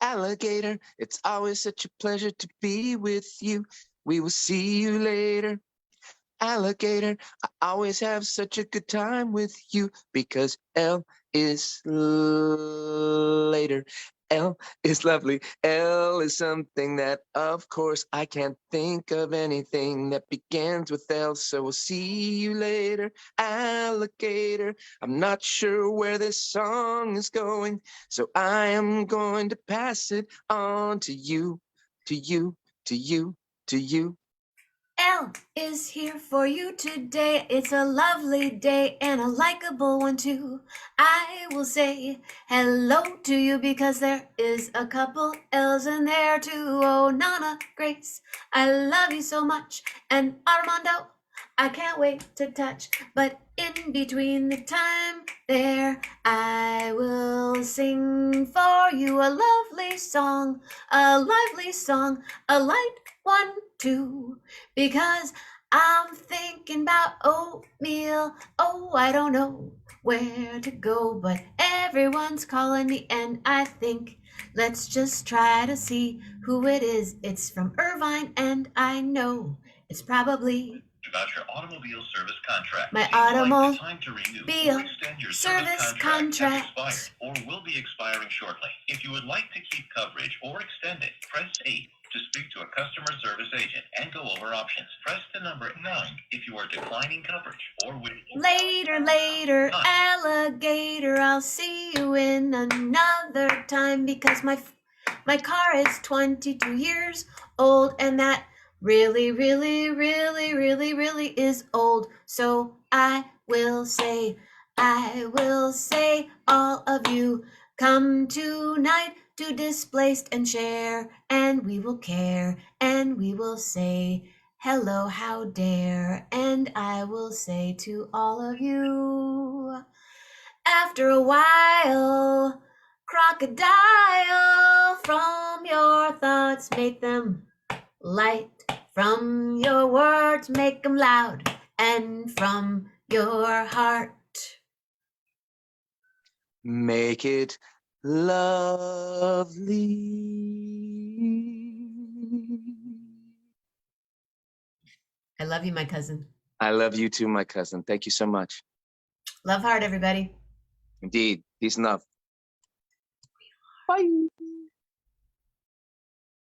Alligator, it's always such a pleasure to be with you. We will see you later. Alligator, I always have such a good time with you because L is later. L is lovely. L is something that, of course, I can't think of anything that begins with L. So we'll see you later, alligator. I'm not sure where this song is going, so I am going to pass it on to you, to you, to you, to you. L is here for you today. It's a lovely day and a likable one too. I will say hello to you because there is a couple L's in there too. Oh, Nana, Grace, I love you so much. And Armando, I can't wait to touch. But in between the time there, I will sing for you a lovely song, a lively song, a light one too, because I'm thinking about oatmeal. Oh, I don't know where to go, but everyone's calling me, and I think let's just try to see who it is. It's from Irvine, and I know it's probably about your automobile service contract. my Seems like automobile the time to renew or extend your service contract has expired or will be expiring shortly. If you would like to keep coverage or extend it, press 8 to speak to a customer service agent and go over options. Press the number 9 if you are declining coverage or would... Later, alligator, I'll see you in another time because my car is 22 years old and that really is old. So I will say, all of you come tonight to Displaced and share, and we will care, and we will say, hello, how dare, and I will say to all of you, after a while, crocodile, from your thoughts make them light, from your words make them loud, and from your heart Make it lovely. I love you, my cousin. I love you too, my cousin. Thank you so much. Love hard, everybody. Indeed. Peace and love. Bye.